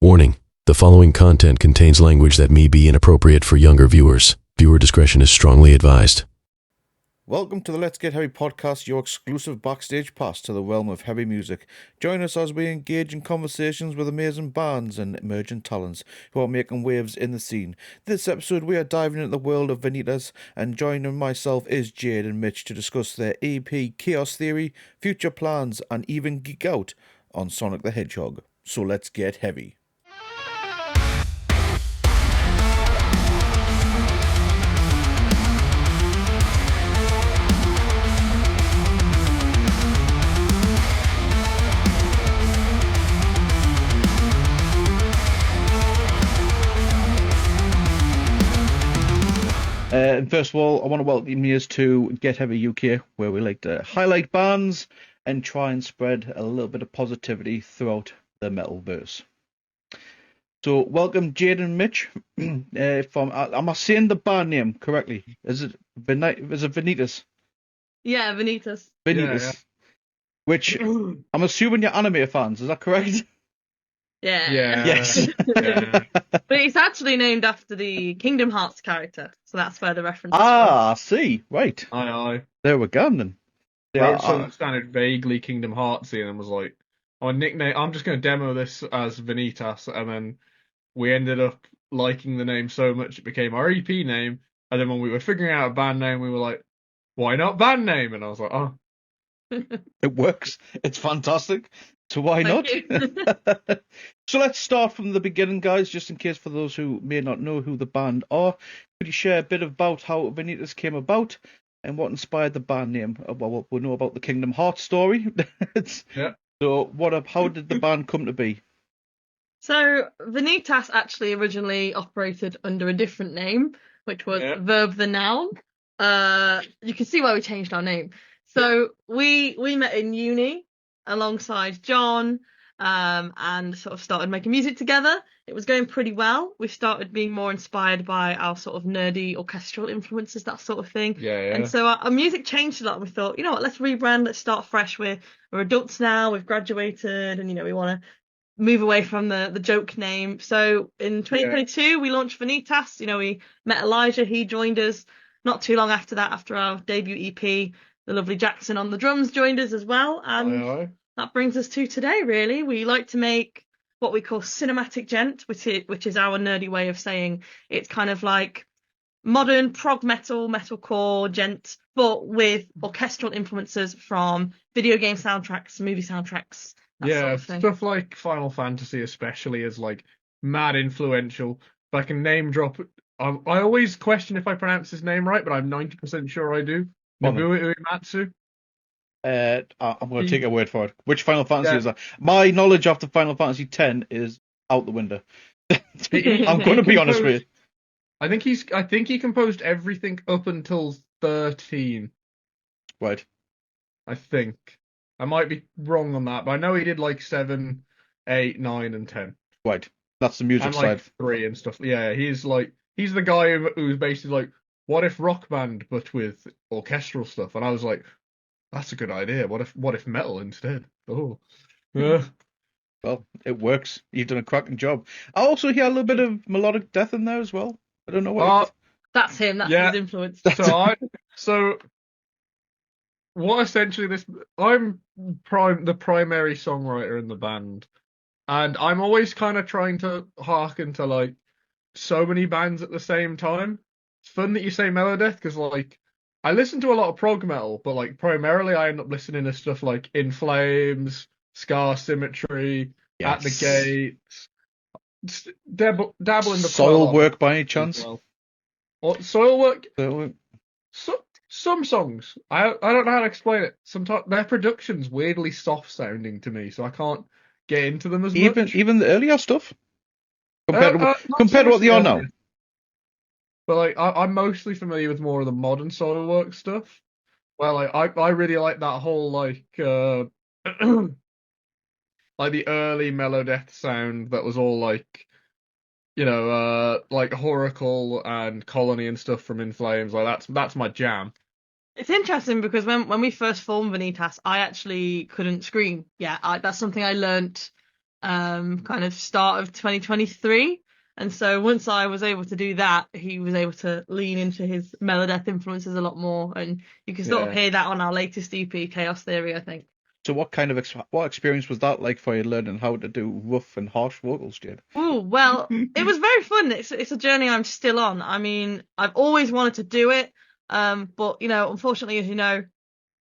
Warning: the following content contains language that may be inappropriate for younger viewers. Viewer discretion is strongly advised. Welcome to the Let's Get Heavy podcast, your exclusive backstage pass to the realm of heavy music. Join us as we engage in conversations with amazing bands and emerging talents who are making waves in the scene. This episode we are diving into the world of Vanitas, and joining myself is Jade and Mitch to discuss their EP Chaos Theory, future plans, and even geek out on Sonic the Hedgehog. So let's get heavy. And first of all, I want to welcome you to Get Heavy UK, where we like to highlight bands and try and spread a little bit of positivity throughout the metal verse. So, welcome Jade and Mitch. From am I saying the band name correctly? Is it Vanitas? Yeah, Vanitas. Vanitas. Yeah. Which I'm assuming you're anime fans. Is that correct? Yeah. Yes. Yeah. But it's actually named after the Kingdom Hearts character, so that's where the reference is I see. Right. Aye. There we go then. Wrote something that sounded vaguely Kingdom Heartsy and was like, "Oh, nickname. I'm just going to demo this as Vanitas," and then we ended up liking the name so much it became our EP name. And then when we were figuring out a band name, we were like, "Why not band name?" And I was like, "Oh, it works. It's fantastic. So why not?" So let's start from the beginning, guys, just in case for those who may not know who the band are. Could you share a bit about how Vanitas came about and what inspired the band name? Well, we know about the Kingdom Hearts story. Yeah. So how did the band come to be? So Vanitas actually originally operated under a different name, which was Verb the Noun. You can see why we changed our name. So we met in uni alongside John, and sort of started making music together. It was going pretty well. We started being more inspired by our sort of nerdy orchestral influences, that sort of thing. Yeah. And so our music changed a lot, and we thought, you know what, let's rebrand, let's start fresh. We're adults now, we've graduated, and we want to move away from the joke name. So in 2022, we launched Vanitas. We met Elijah, he joined us not too long after that, after our debut EP. The lovely Jackson on the drums joined us as well, and that brings us to today, really. We like to make what we call cinematic gent, which is our nerdy way of saying it's kind of like modern prog metal, metalcore gent, but with orchestral influences from video game soundtracks, movie soundtracks. Sort of thing. Stuff like Final Fantasy especially is like mad influential. If I can name drop, I always question if I pronounce his name right, but I'm 90% sure I do. Nobuo Uematsu. I'm going to take a word for it. Which Final Fantasy is that? My knowledge after Final Fantasy X is out the window. I'm going to be honest with you. I think he composed everything up until 13. Right. I think. I might be wrong on that, but I know he did like 7, 8, 9, and 10. Right. That's the music and side. Like 3 and stuff. Yeah, he's the guy who's basically like, what if Rock Band but with orchestral stuff? And I was like, that's a good idea. What if metal instead? Oh. Yeah. Well, it works. You've done a cracking job. I also hear a little bit of melodic death in there as well. I don't know what. That's him. That's his influence. So what essentially I'm the primary songwriter in the band, and I'm always kind of trying to hearken to like so many bands at the same time. It's fun that you say Melodeath because like I listen to a lot of prog metal, but like primarily I end up listening to stuff like In Flames, Scar Symmetry, At the Gates, dabble in the Soilwork by any chance? Well. What Soilwork? Some songs. I don't know how to explain it. Sometimes their production's weirdly soft sounding to me, so I can't get into them as much. Even the earlier stuff compared to what they are now. But like I'm mostly familiar with more of the modern Soilwork stuff. Well, like I really like that whole like like the early Melodeath sound that was all like like Horacle and Colony and stuff from In Flames. Like that's my jam. It's interesting because when we first formed Vanitas, I actually couldn't scream. Yeah, that's something I learnt kind of start of 2023. And so once I was able to do that, he was able to lean into his Melodeath influences a lot more, and you can sort of hear that on our latest EP, Chaos Theory, I think. So what kind of what experience was that like for you, learning how to do rough and harsh vocals, Jade? Oh, well, it was very fun. It's a journey I'm still on. I mean, I've always wanted to do it, but you know, unfortunately, as you know,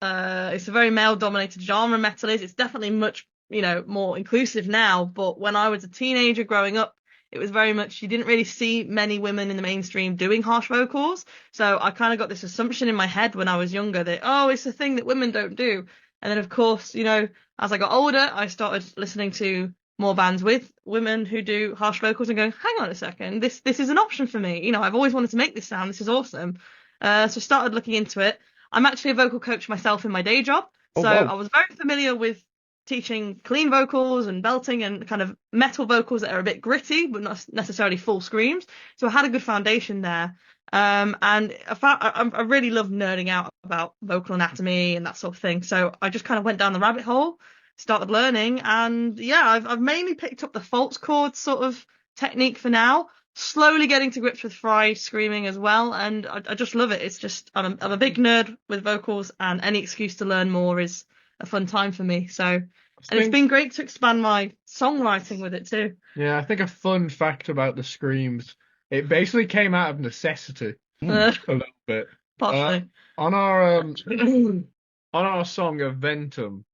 it's a very male-dominated genre. Metal is. It's definitely much, you know, more inclusive now. But when I was a teenager growing up, it was very much, you didn't really see many women in the mainstream doing harsh vocals. So I kind of got this assumption in my head when I was younger that, oh, it's a thing that women don't do. And then, of course, you know, as I got older, I started listening to more bands with women who do harsh vocals and going, hang on a second, this is an option for me. You know, I've always wanted to make this sound. This is awesome. So started looking into it. I'm actually a vocal coach myself in my day job. Oh, So wow. I was very familiar with teaching clean vocals and belting and kind of metal vocals that are a bit gritty, but not necessarily full screams. So I had a good foundation there. And I really love nerding out about vocal anatomy and that sort of thing. So I just kind of went down the rabbit hole, started learning, and yeah, I've mainly picked up the false chord sort of technique for now. Slowly getting to grips with fry screaming as well, and I just love it. It's just I'm a big nerd with vocals, and any excuse to learn more is a fun time for me. So, and it's been great to expand my songwriting with it too. Yeah, I think a fun fact about the screams, it basically came out of necessity a little bit. Partially. On our on our song Ventum,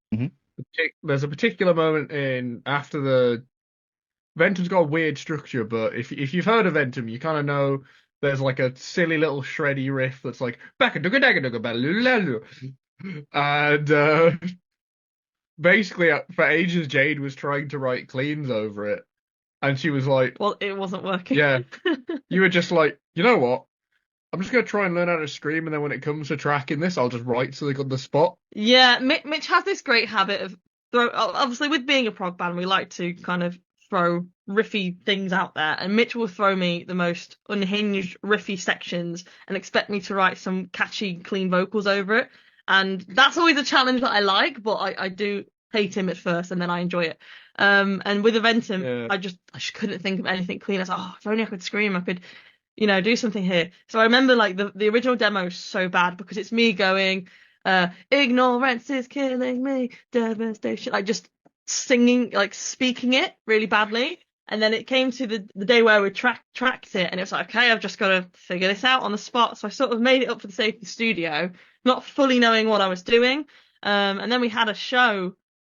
there's a particular moment in after the Ventum's got a weird structure, but if you've heard of Ventum, you kind of know there's like a silly little shreddy riff that's like and basically for ages Jade was trying to write cleans over it, and she was like, well, it wasn't working. Yeah, you were just like, you know what? I'm just gonna try and learn how to scream, and then when it comes to tracking this, I'll just write something on the spot. Yeah, Mitch has this great habit of obviously with being a prog band, we like to kind of throw riffy things out there, and Mitch will throw me the most unhinged riffy sections and expect me to write some catchy clean vocals over it, and that's always a challenge that I like, but I do hate him at first and then I enjoy it. And with Aventum, I just couldn't think of anything clean. I was like, oh, if only I could scream, I could, you know, do something here. So I remember like the original demo is so bad because it's me going, ignorance is killing me, devastation, like just singing, like speaking it really badly. And then it came to the day where we tracked it, and it was like, okay, I've just got to figure this out on the spot. So I sort of made it up for the sake of the studio, not fully knowing what I was doing. And then we had a show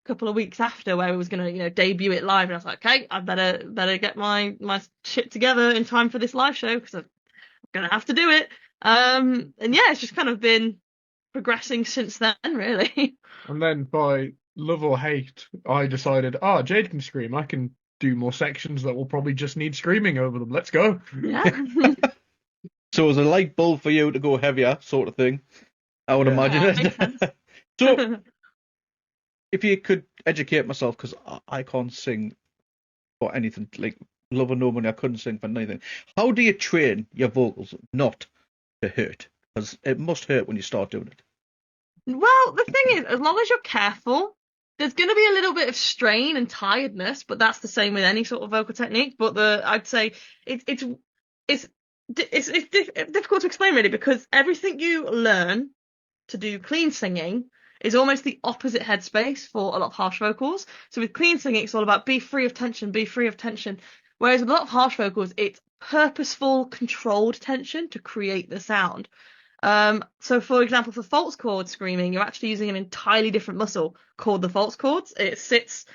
a couple of weeks after where we was going to, you know, debut it live, and I was like, okay, I better get my shit together in time for this live show because I'm going to have to do it. And yeah, it's just kind of been progressing since then, really. And then by love or hate, I decided, Jade can scream. I can do more sections that will probably just need screaming over them. Let's go. Yeah. So it was a light bulb for you to go heavier, sort of thing. I would imagine it. So, if you could educate myself, because I can't sing for anything, like Love or No Money, I couldn't sing for anything. How do you train your vocals not to hurt? Because it must hurt when you start doing it. Well, the thing is, as long as you're careful, there's going to be a little bit of strain and tiredness, but that's the same with any sort of vocal technique. But I'd say it's difficult to explain really, because everything you learn to do clean singing is almost the opposite headspace for a lot of harsh vocals. So with clean singing, it's all about be free of tension, be free of tension. Whereas with a lot of harsh vocals, it's purposeful, controlled tension to create the sound. So for example, for false chord screaming, you're actually using an entirely different muscle called the false chords. It sits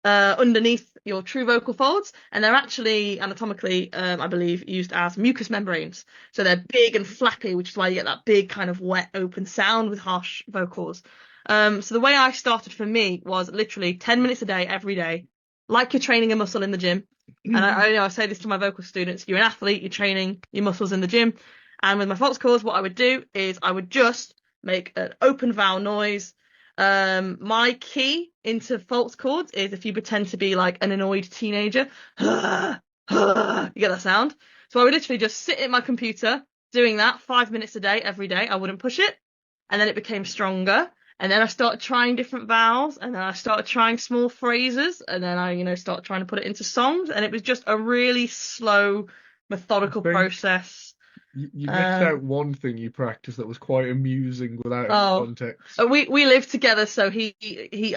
underneath your true vocal folds, and they're actually anatomically, I believe, used as mucous membranes. So they're big and flappy, which is why you get that big kind of wet, open sound with harsh vocals. So the way I started for me was literally 10 minutes a day, every day, like you're training a muscle in the gym. And I say this to my vocal students: you're an athlete, you're training your muscles in the gym. And with my false chords, what I would do is I would just make an open vowel noise. My key into false chords is if you pretend to be like an annoyed teenager. You get that sound? So I would literally just sit at my computer doing that 5 minutes a day, every day. I wouldn't push it. And then it became stronger. And then I started trying different vowels, and then I started trying small phrases, and then I, started trying to put it into songs, and it was just a really slow, methodical think process. you missed out one thing you practiced that was quite amusing without any Oh, context. we live together, so he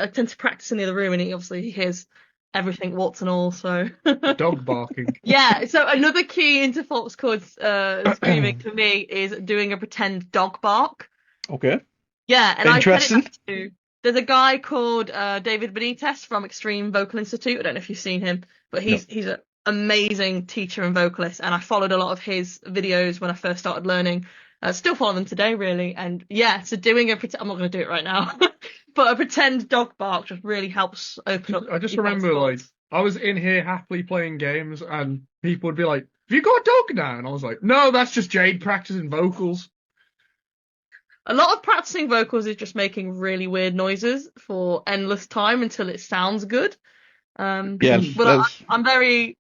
I tend to practice in the other room, and he hears everything, warts and all. So Dog barking. yeah. So another key into false chord screaming for me is doing a pretend dog bark. Okay. Yeah, and I credit Interesting. that to there's a guy called David Vanitas from Extreme Vocal Institute. I don't know if you've seen him, but he's an amazing teacher and vocalist, and I followed a lot of his videos when I first started learning. Still follow them today, really. And yeah, so doing I'm not going to do it right now, but a pretend dog bark just really helps open up. I just your remember, like, thoughts. I was in here happily playing games, and people would be like, "Have you got a dog now?" And I was like, "No, that's just Jade practicing vocals." A lot of practicing vocals is just making really weird noises for endless time until it sounds good. Yes, But I'm very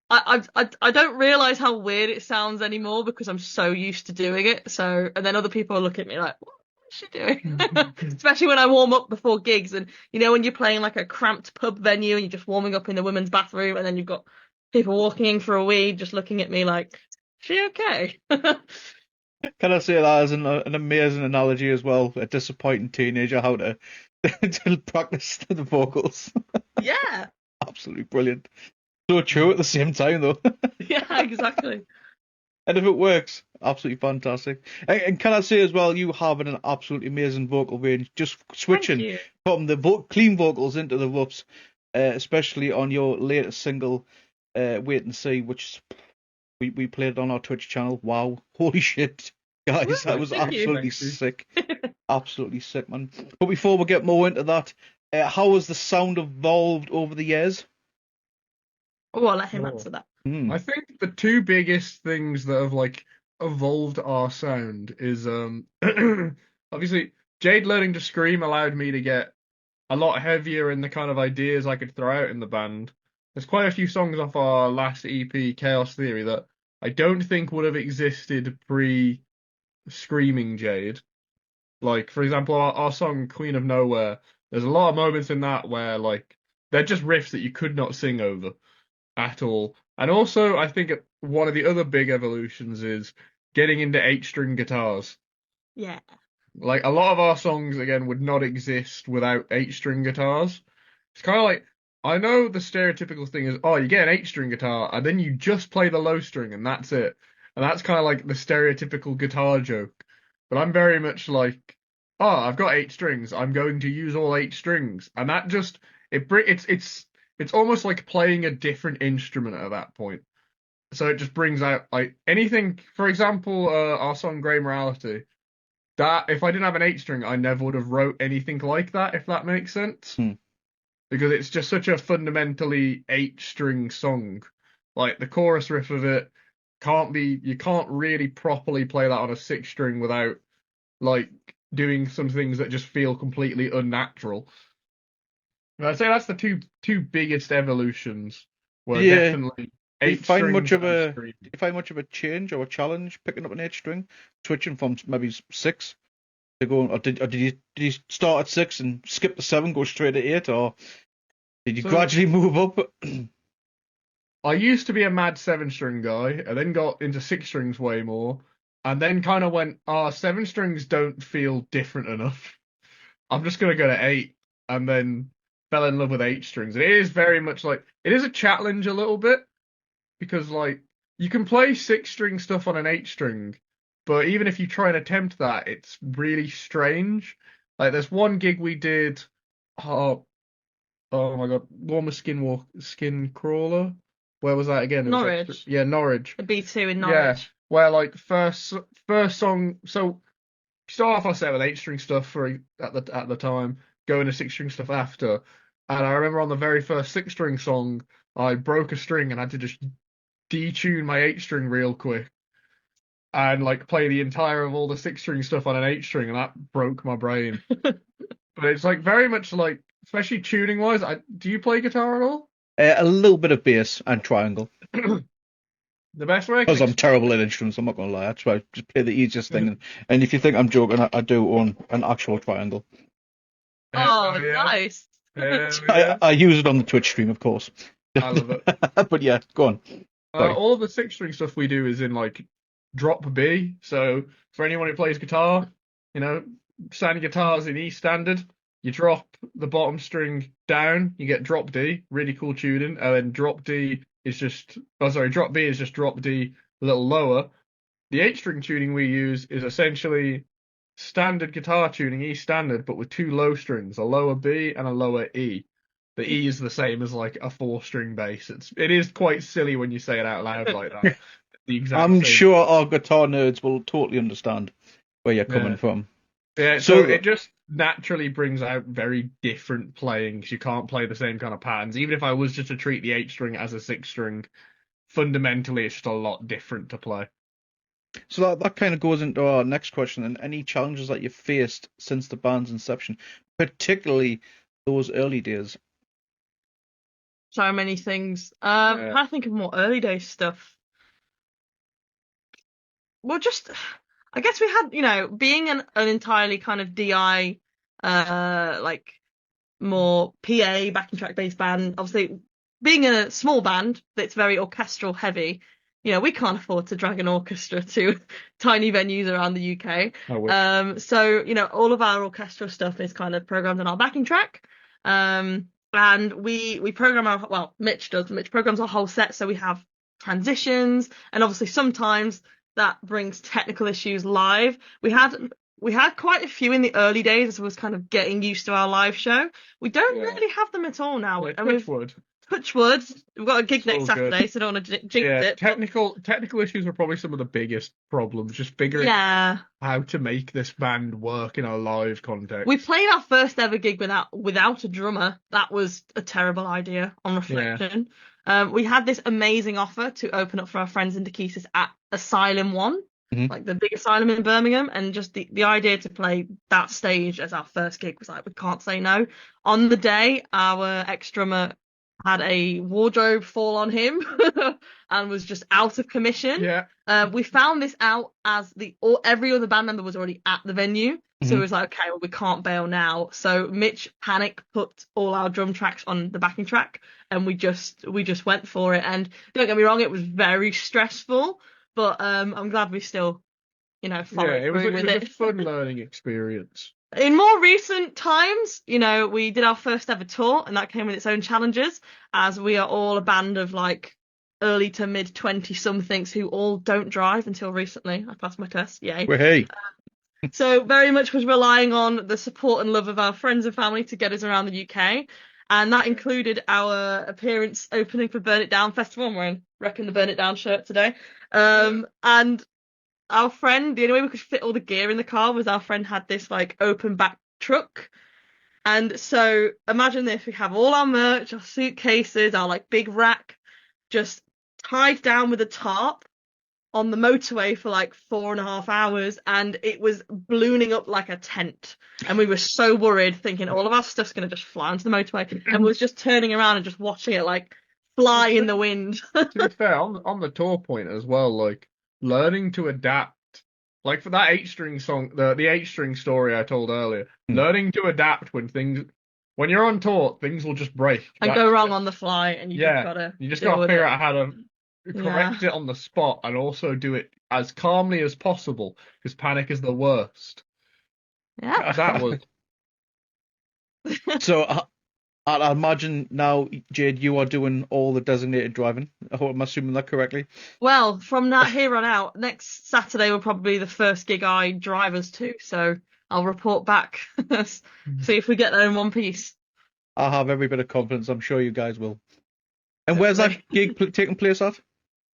I don't realize how weird it sounds anymore because I'm so used to doing it. So, and then other people look at me like, what is she doing? Especially when I warm up before gigs, and when you're playing like a cramped pub venue and you're just warming up in the women's bathroom, and then you've got people walking in for a wee just looking at me like, is she okay? Can I say that as an amazing analogy as well? A disappointing teenager, how to, to practice the vocals. Yeah. Absolutely brilliant. So true at the same time, though. Yeah, exactly. And if it works, absolutely fantastic. And can I say as well, you have an absolutely amazing vocal range. Just switching from the clean vocals into the whoops, especially on your latest single, Wait and See, which we played it on our Twitch channel. Wow, holy shit, guys, that was absolutely sick. Absolutely sick, man. But before we get more into that, how has the sound evolved over the years? Oh, I'll let him answer that. I think the two biggest things that have like evolved our sound is obviously Jade learning to scream allowed me to get a lot heavier in the kind of ideas I could throw out in the band. There's quite a few songs off our last EP, Chaos Theory, that I don't think would have existed pre Screaming Jade. Like, for example, our song Queen of Nowhere, there's a lot of moments in that where like they're just riffs that you could not sing over at all. And also, I think one of the other big evolutions is getting into 8-string guitars. Yeah. Like, a lot of our songs, again, would not exist without 8-string guitars. It's kind of like, I know the stereotypical thing is, oh, you get an 8-string guitar, and then you just play the low string, and that's it. And that's kind of like the stereotypical guitar joke. But I'm very much like, oh, I've got 8 strings, I'm going to use all 8 strings. And that just, it's almost like playing a different instrument at that point. So it just brings out like anything. For example, our song "Grey Morality." That if I didn't have an 8-string, I never would have wrote anything like that. If that makes sense, because it's just such a fundamentally 8-string song. Like the chorus riff of it you can't really properly play that on a 6-string without like doing some things that just feel completely unnatural. I'd say that's the two biggest evolutions. Were definitely Do you 8 find strings much of and a screaming. do you find much of a change or a challenge picking up an 8-string, switching from maybe 6 to go, or did you start at 6 and skip the 7, go straight to 8, or did you gradually move up? I used to be a mad 7-string guy, and then got into 6 strings way more, and then kind of went, 7 strings don't feel different enough. I'm just gonna go to 8, and then fell in love with 8 strings. And it is very much like it is a challenge a little bit because like you can play 6-string stuff on an 8-string, but even if you try and attempt that, it's really strange. Like there's one gig we did, oh my god, one was Skin Crawler. Where was that again? It was Norwich. yeah, Norwich. The B2 in Norwich. Yeah, where like first song. So start off our set with 8-string stuff at the time, go into 6-string stuff after. And I remember on the very first 6-string song, I broke a string and had to just detune my 8-string real quick and like play the entire of all the 6-string stuff on an 8-string, and that broke my brain. But it's like very much like, especially tuning wise. Do you play guitar at all? A little bit of bass and triangle. The best way, because I'm terrible at instruments, I'm not going to lie. That's why I just play the easiest thing. And if you think I'm joking, I do own an actual triangle. Oh, yeah, nice. yeah. I use it on the Twitch stream, of course. I love it. But yeah, go on. Sorry. All of the six string stuff we do is in like drop B. So for anyone who plays guitar, standard guitars in E standard, you drop the bottom string down, you get drop D, really cool tuning, and then drop B is just drop D a little lower. The 8-string tuning we use is essentially standard guitar tuning, E standard, but with two low strings, a lower B and a lower E. The E is the same as like a 4-string bass. It is quite silly when you say it out loud like that. The exact I'm same. sure our guitar nerds will totally understand where you're coming from. Yeah, so it just naturally brings out very different playing because you can't play the same kind of patterns. Even if I was just to treat the 8-string as a 6-string, fundamentally it's just a lot different to play. So that kind of goes into our next question. And any challenges that you've faced since the band's inception, particularly those early days? So many things. Yeah. I think of more early days stuff. Well, just I guess we had, being an entirely kind of DI, like more PA backing track based band. Obviously, being a small band that's very orchestral heavy, we can't afford to drag an orchestra to tiny venues around the UK. I wish. So all of our orchestral stuff is kind of programmed on our backing track. And we program Mitch does. Mitch programs our whole set, so we have transitions, and obviously sometimes that brings technical issues live. We had quite a few in the early days as I was kind of getting used to our live show. We don't really have them at all now. Yeah, Touch wood. We've got a gig It's all next Saturday, so don't want to jinx it. Technical issues are probably some of the biggest problems. Just figuring how to make this band work in a live context. We played our first ever gig without a drummer. That was a terrible idea on reflection. We had this amazing offer to open up for our friends in Dekesis at Asylum 1, like the big asylum in Birmingham, and just the idea to play that stage as our first gig was like, we can't say no. On the day, our ex-drummer had a wardrobe fall on him and was just out of commission. Yeah. We found this out as every other band member was already at the venue. So it was like, okay, well, we can't bail now. So Mitch put all our drum tracks on the backing track, and we just went for it. And don't get me wrong, it was very stressful, but I'm glad we still, followed through with it. It was a fun learning experience. In more recent times, we did our first ever tour, and that came with its own challenges, as we are all a band of like early to mid 20-somethings who all don't drive until recently. I passed my test, yay. Well, hey. So very much was relying on the support and love of our friends and family to get us around the UK, and that included our appearance opening for Burn It Down Festival. I'm wearing Wrecking the Burn It Down shirt today. And our friend, the only way we could fit all the gear in the car was our friend had this like open back truck. And so imagine this, we have all our merch, our suitcases, our like big rack just tied down with a tarp on the motorway for like 4.5 hours, and it was ballooning up like a tent. And we were so worried, thinking all of our stuff's going to just fly onto the motorway, and we was just turning around and just watching it like fly in the wind. To be fair, on the tour point as well, like learning to adapt, like for that 8-string song, the 8-string story I told earlier, learning to adapt when you're on tour, things will just break and go wrong on the fly, and you just gotta figure out how to correct it on the spot and also do it as calmly as possible, because panic is the worst. Yeah, that was. So I imagine now, Jade, you are doing all the designated driving. I hope I'm assuming that correctly. Well, from that here on out, next Saturday will probably be the first gig I drive us to, so I'll report back, see if we get there in one piece. I have every bit of confidence. I'm sure you guys will. And where's that gig taking place at?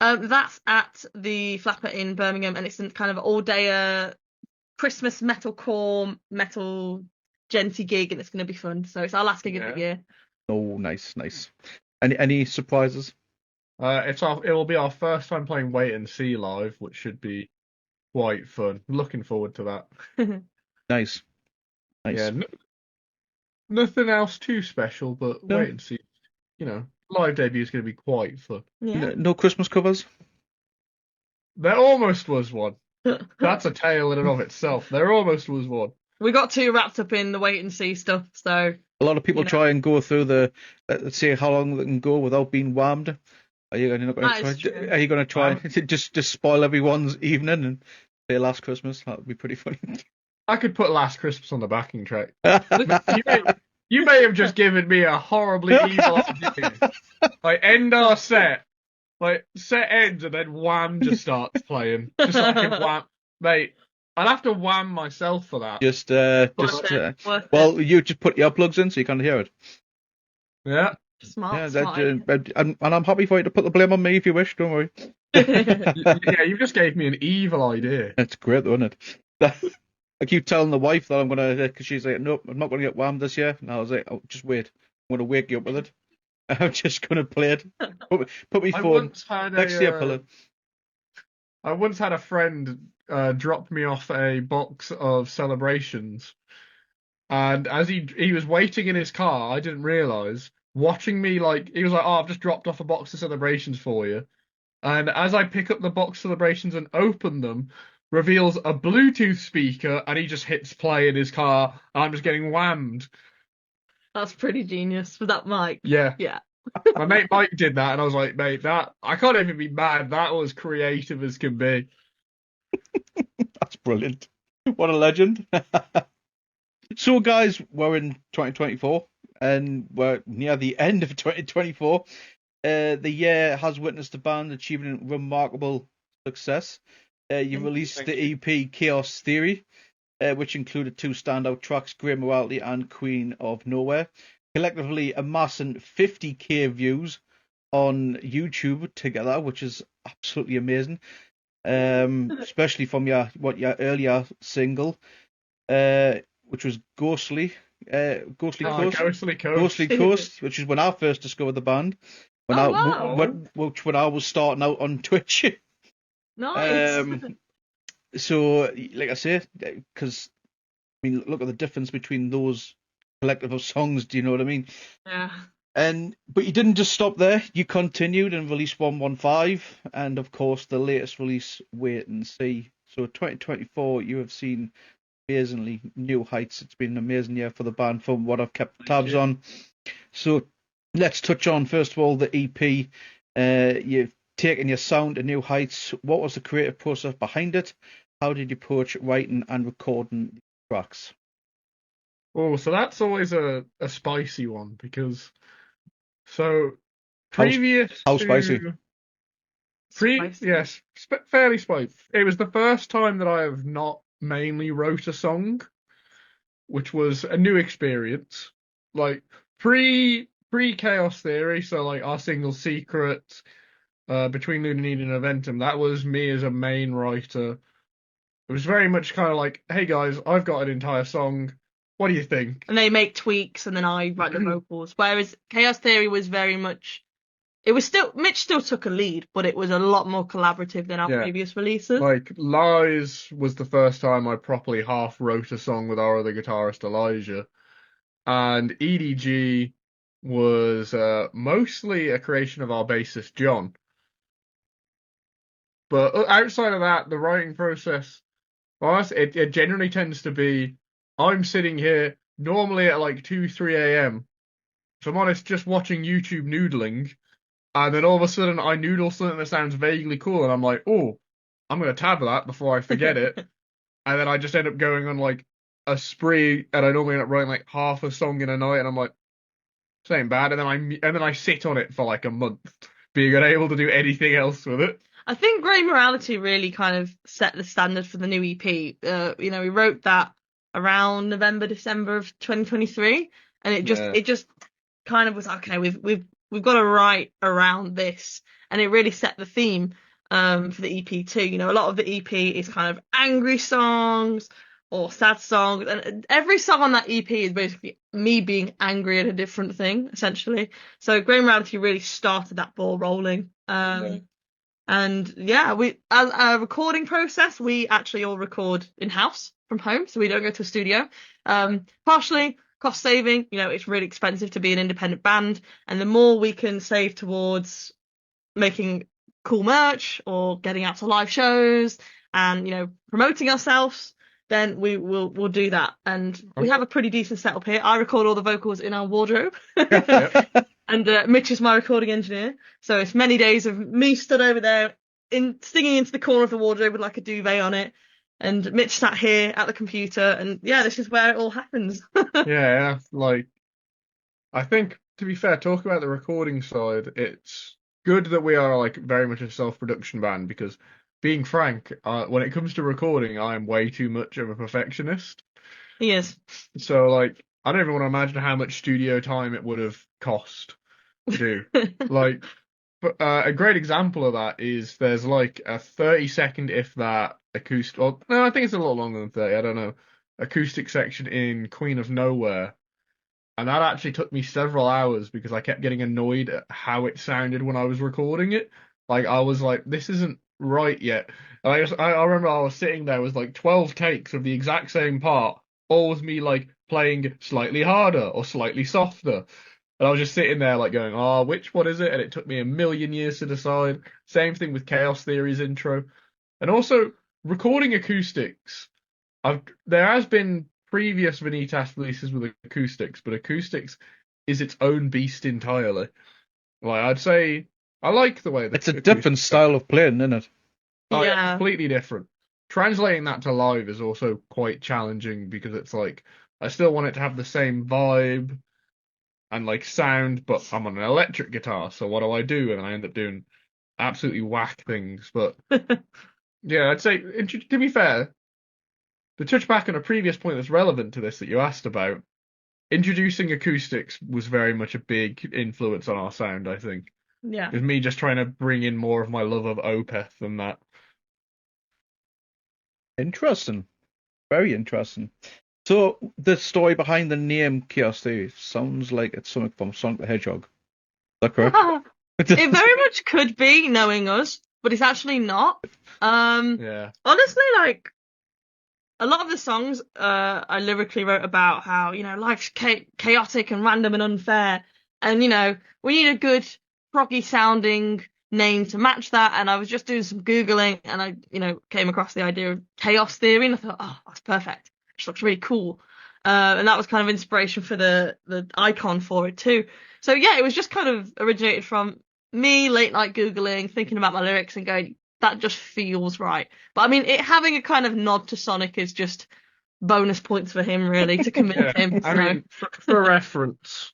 That's at the Flapper in Birmingham, and it's kind of all-day Christmas metalcore, metal genty gig, and it's going to be fun. So it's our last gig of the year. Oh, nice. Any surprises? It will be our first time playing Wait and See live, which should be quite fun. Looking forward to that. Nice. Yeah, nothing else too special, but Wait and See. Live debut is going to be quite fun. Yeah. No Christmas covers? There almost was one. That's a tale in and of itself. There almost was one. we got too wrapped up in the wait and see stuff. So A lot of people try and go through the, let's see how long they can go without being whammed. Are you not going to try? true. Are you going to try just spoil everyone's evening and say Last Christmas? That would be pretty funny. I could put Last Christmas on the backing track. You may have just given me a horribly evil idea. Like, end our set. Like, set ends and then Wham just starts playing. Just like Wham. Mate, I'd have to wham myself for that. Well, you just put your plugs in so you can't hear it. Yeah. Smart. And I'm happy for you to put the blame on me if you wish, don't worry. Yeah, you just gave me an evil idea. It's great, though, isn't it? I keep telling the wife that I'm going to, because she's like, nope, I'm not going to get whammed this year. And I was like, oh, just wait. I'm going to wake you up with it. I'm just going to play it. Put me phone next to your pillow. I once had a friend drop me off a box of Celebrations. And as he was waiting in his car, I didn't realise, watching me, like, he was like, oh, I've just dropped off a box of Celebrations for you. And as I pick up the box of Celebrations and open them, reveals a Bluetooth speaker, and he just hits play in his car, and I'm just getting whammed. That's pretty genius. Was that Mike? Yeah. Yeah. My mate Mike did that, and I was like, mate, that I can't even be mad. That was creative as can be. That's brilliant. What a legend. So, guys, we're in 2024, and we're near the end of 2024. The year has witnessed the band achieving remarkable success. You released the EP Chaos Theory, which included 2 standout tracks, Grey Morality and Queen of Nowhere, collectively amassing 50k views on YouTube together, which is absolutely amazing. Especially from your earlier single, which was Ghostly Coast, which is when I first discovered the band. When I was starting out on Twitch. Nice. So, like I say, because I mean, look at the difference between those collective of songs. Do you know what I mean? Yeah. But you didn't just stop there. You continued and released 115, and of course the latest release, Wait and See. So 2024, you have seen amazingly new heights. It's been an amazing year for the band, from what I've kept tabs on. So let's touch on first of all the EP. You've taken your sound to new heights. What was the creative process behind it? How did you approach writing and recording the tracks? Oh, so that's always a spicy one, because previous how to, spicy? Yes, fairly spicy. It was the first time that I have not mainly wrote a song, which was a new experience. Like pre Chaos Theory, so like our single Secret, between Lunanine and Aventum, that was me as a main writer. It was very much kind of like, hey guys, I've got an entire song. What do you think? And they make tweaks, and then I write the vocals. Whereas Chaos Theory was very much, Mitch still took a lead, but it was a lot more collaborative than our previous releases. Like Lies was the first time I properly half wrote a song with our other guitarist Elijah, and EDG was mostly a creation of our bassist John. But outside of that, the writing process, for us, it generally tends to be, I'm sitting here normally at like 2-3 a.m. If I'm honest, just watching YouTube noodling, and then all of a sudden I noodle something that sounds vaguely cool, and I'm like, oh, I'm going to tab that before I forget it. And then I just end up going on like a spree, and I normally end up writing like half a song in a night, and I'm like, this ain't bad. And then I sit on it for like a month, being unable to do anything else with it. I think Grey Morality really kind of set the standard for the new EP. We wrote that around November, December of 2023, and it just kind of was okay. We've got to write around this, and it really set the theme for the EP too. You know, a lot of the EP is kind of angry songs or sad songs, and every song on that EP is basically me being angry at a different thing, essentially. So Grey Morality really started that ball rolling. And we, as a recording process, we actually all record in-house from home, so we don't go to a studio. Partially cost saving, it's really expensive to be an independent band, and the more we can save towards making cool merch or getting out to live shows and, promoting ourselves, then we'll do that. And we have a pretty decent setup here. I record all the vocals in our wardrobe. And Mitch is my recording engineer. So it's many days of me stood over there singing into the corner of the wardrobe with like a duvet on it. And Mitch sat here at the computer. And yeah, this is where it all happens. Yeah, like, I think, to be fair, talking about the recording side, it's good that we are like very much a self-production band because, being frank, when it comes to recording, I am way too much of a perfectionist. He is. So, like, I don't even want to imagine how much studio time it would have cost to do. Like, a great example of that is there's like a 30-second, if that, acoustic. Well, no, I think it's a little longer than 30. I don't know. Acoustic section in Queen of Nowhere. And that actually took me several hours because I kept getting annoyed at how it sounded when I was recording it. Like, I was like, this isn't right yet. And I remember I was sitting there with like 12 takes of the exact same part, all with me like playing slightly harder or slightly softer. And I was just sitting there like going, oh, which one is it? And it took me a million years to decide. Same thing with Chaos Theory's intro. And also, recording acoustics. There has been previous Vanitas releases with acoustics, but acoustics is its own beast entirely. Like, I'd say I like the way that It's a different style of playing, isn't it? Oh, Yeah. completely different. Translating that to live is also quite challenging because it's like I still want it to have the same vibe and like sound, but I'm on an electric guitar, so what do? And I end up doing absolutely whack things. But yeah, I'd say, to be fair, to touch back on a previous point that's relevant to this that you asked about, introducing acoustics was very much a big influence on our sound, I think. Yeah. It was me just trying to bring in more of my love of Opeth than that. Interesting. Very interesting. So, the story behind the name Chaos Theory sounds like it's something from Sonic the Hedgehog. Is that correct? It very much could be, knowing us, but it's actually not. Yeah. Honestly, like, a lot of the songs I lyrically wrote about how, life's chaotic and random and unfair. And, we need a good proggy sounding name to match that. And I was just doing some Googling and I, came across the idea of Chaos Theory and I thought, oh, that's perfect. It looks really cool. And that was kind of inspiration for the icon for it too. So yeah, it was just kind of originated from me late night Googling, thinking about my lyrics and going, that just feels right. But I mean, it having a kind of nod to Sonic is just bonus points for him, really, to convince him. I mean, for reference,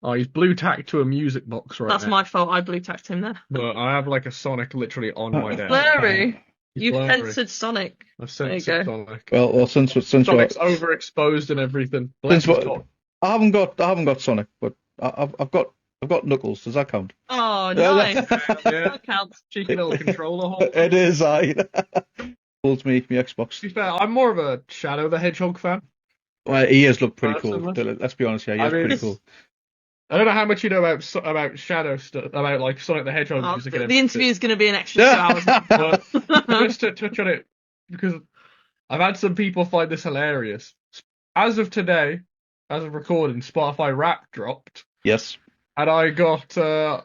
he's blue tacked to a music box right That's now. my fault. I blue tacked him there. But I have like a Sonic literally on my desk. Blurry. He's You've blurry. censored Sonic. I've There you censored go. Sonic. Well, since Sonic's overexposed and everything. Bless his top. I haven't got Sonic, but I've got Knuckles. Does that count? Oh, nice. Yeah. That counts. Cheeky little controller hole. It is, Pulls me Xbox. To be fair, I'm more of a Shadow the Hedgehog fan. Well, he has looked pretty cool. Personally. Let's be honest, yeah, he is pretty cool. I don't know how much you know about Shadow stuff, about like Sonic the Hedgehog Oh, music. the interview is going to be an extra 2 hours. But just to touch on it, because I've had some people find this hilarious. As of today, as of recording, Spotify Rap dropped. Yes. And I got I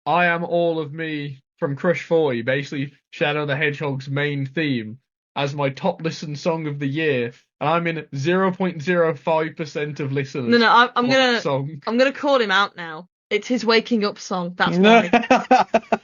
Am All of Me from Crush 40, basically Shadow the Hedgehog's main theme, as my top listened song of the year. And I'm in 0.05% of listeners. No, I'm song. gonna call him out now. It's his waking up song. That's why.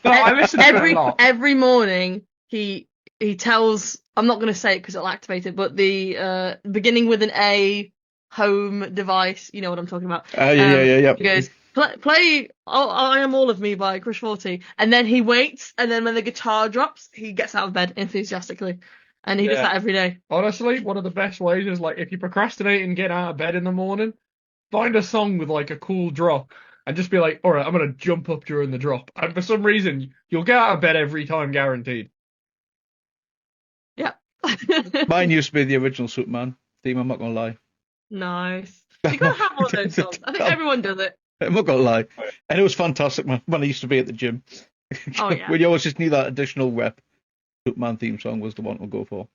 No, I listen to it a lot. Every morning he tells. I'm not gonna say it because it'll activate it, but the beginning with an A home device. You know what I'm talking about. Yeah. He goes, play I Am All of Me by Crush 40. And then he waits, and then when the guitar drops, he gets out of bed enthusiastically. And he does that every day. Honestly, one of the best ways is like if you procrastinate and get out of bed in the morning, find a song with like a cool drop and just be like, all right, I'm going to jump up during the drop. And for some reason, you'll get out of bed every time, guaranteed. Yeah. Mine used to be the original Superman theme, I'm not going to lie. Nice. You gotta have one of those songs. I think everyone does it. I'm not going to lie. And it was fantastic when I used to be at the gym. Oh, yeah. When you always just need that additional rep. Superman theme song was the one to go for.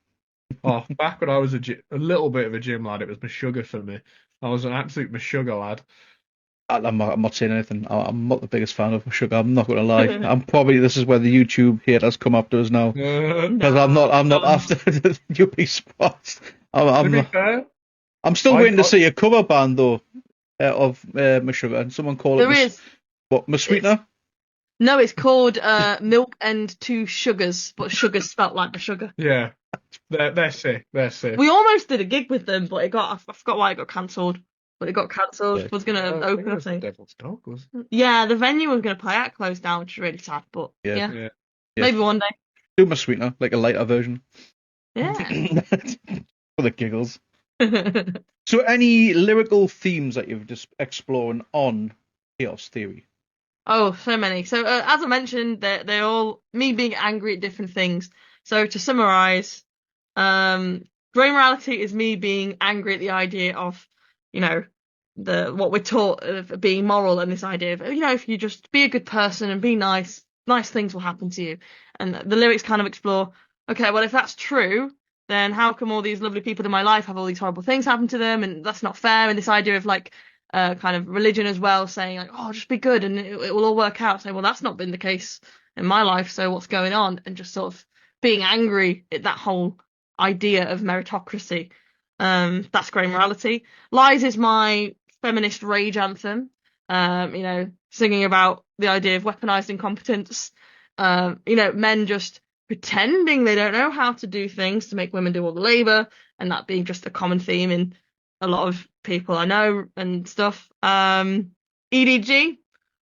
Oh, back when I was a little bit of a gym lad, it was Meshuggah for me. I was an absolute Meshuggah lad. I'm not saying anything. I'm not the biggest fan of Meshuggah. I'm not going to lie. This is where the YouTube haters come after us now. Because I'm not after the UP spots. To be I'm fair, I'm still I waiting to got see a cover band though of My Sugar, and someone called There it is. My Sweetener. No, it's called Milk and Two Sugars, but sugar's spelt like the sugar. yeah, they're sick. They're sick. We almost did a gig with them, but I forgot why it got cancelled. But it got cancelled. Yeah. Was gonna I think open, it I was think. Devil's Dog, was it? Yeah, the venue was gonna play at closed down, which is really sad. But Yeah. yeah, Yeah. Yeah. maybe one Do My Sweetener, like a lighter version. day. For the giggles. So, any lyrical themes that you've just exploring on Chaos Theory? Oh, so many. So as I mentioned, they're all me being angry at different things. So to summarize, grey morality is me being angry at the idea of, you know, what we're taught of being moral, and this idea of, you know, if you just be a good person and be nice, nice things will happen to you. And the lyrics kind of explore, okay, well, if that's true, then how come all these lovely people in my life have all these horrible things happen to them, and that's not fair. And this idea of like kind of religion as well, saying like, oh, just be good and it will all work out. Saying, well, that's not been the case in my life, so what's going on? And just sort of being angry at that whole idea of meritocracy. That's grey morality. Lies is my feminist rage anthem. You know, singing about the idea of weaponized incompetence. You know, men just pretending they don't know how to do things to make women do all the labor, and that being just a common theme in a lot of people I know and stuff. EDG,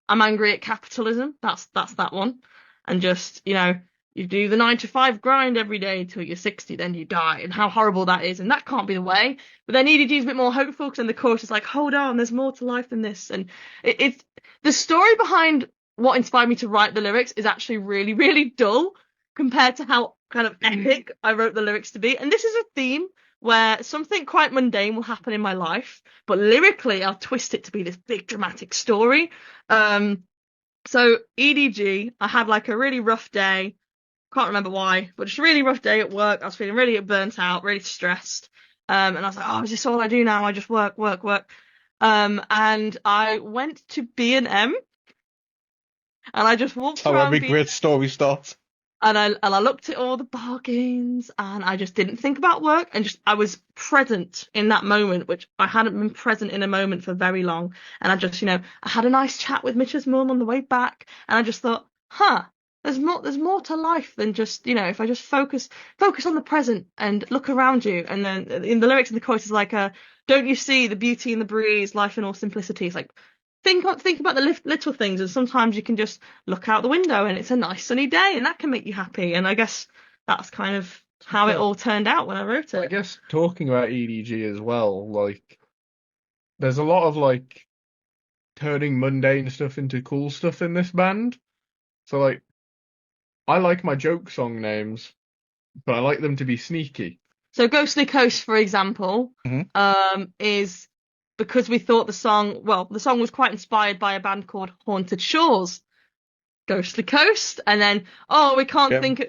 I'm angry at capitalism. That's that one. And just, you know, you do the 9 to 5 grind every day until you're 60, then you die, and how horrible that is, and that can't be the way. But then EDG is a bit more hopeful, because then the chorus is like, hold on, there's more to life than this. And it's the story behind what inspired me to write the lyrics is actually really, really dull compared to how kind of epic I wrote the lyrics to be. And this is a theme where something quite mundane will happen in my life, but lyrically I'll twist it to be this big dramatic story. So EDG, I had like a really rough day. Can't remember why, but just a really rough day at work. I was feeling really burnt out, really stressed. And I was like, oh, is this all I do now? I just work. And I went to B&M, and I just walked How around every B&M. great story starts. And I looked at all the bargains, and I just didn't think about work, and just I was present in that moment, which I hadn't been present in a moment for very long. And I just, you know, I had a nice chat with Mitch's mum on the way back, and I just thought, there's more to life than just, you know, if I just focus on the present and look around you. And then in the lyrics in the chorus is like, don't you see the beauty in the breeze, life in all simplicity? It's like, think about the little things, and sometimes you can just look out the window and it's a nice sunny day, and that can make you happy. And I guess that's kind of how it all turned out when I wrote I it. guess talking about EDG as well, like there's a lot of like turning mundane stuff into cool stuff in this band. So like I like my joke song names, but I like them to be sneaky. So Ghostly Coast, for example, is because we thought the song was quite inspired by a band called Haunted Shores. Ghostly Coast, and then we can't think of,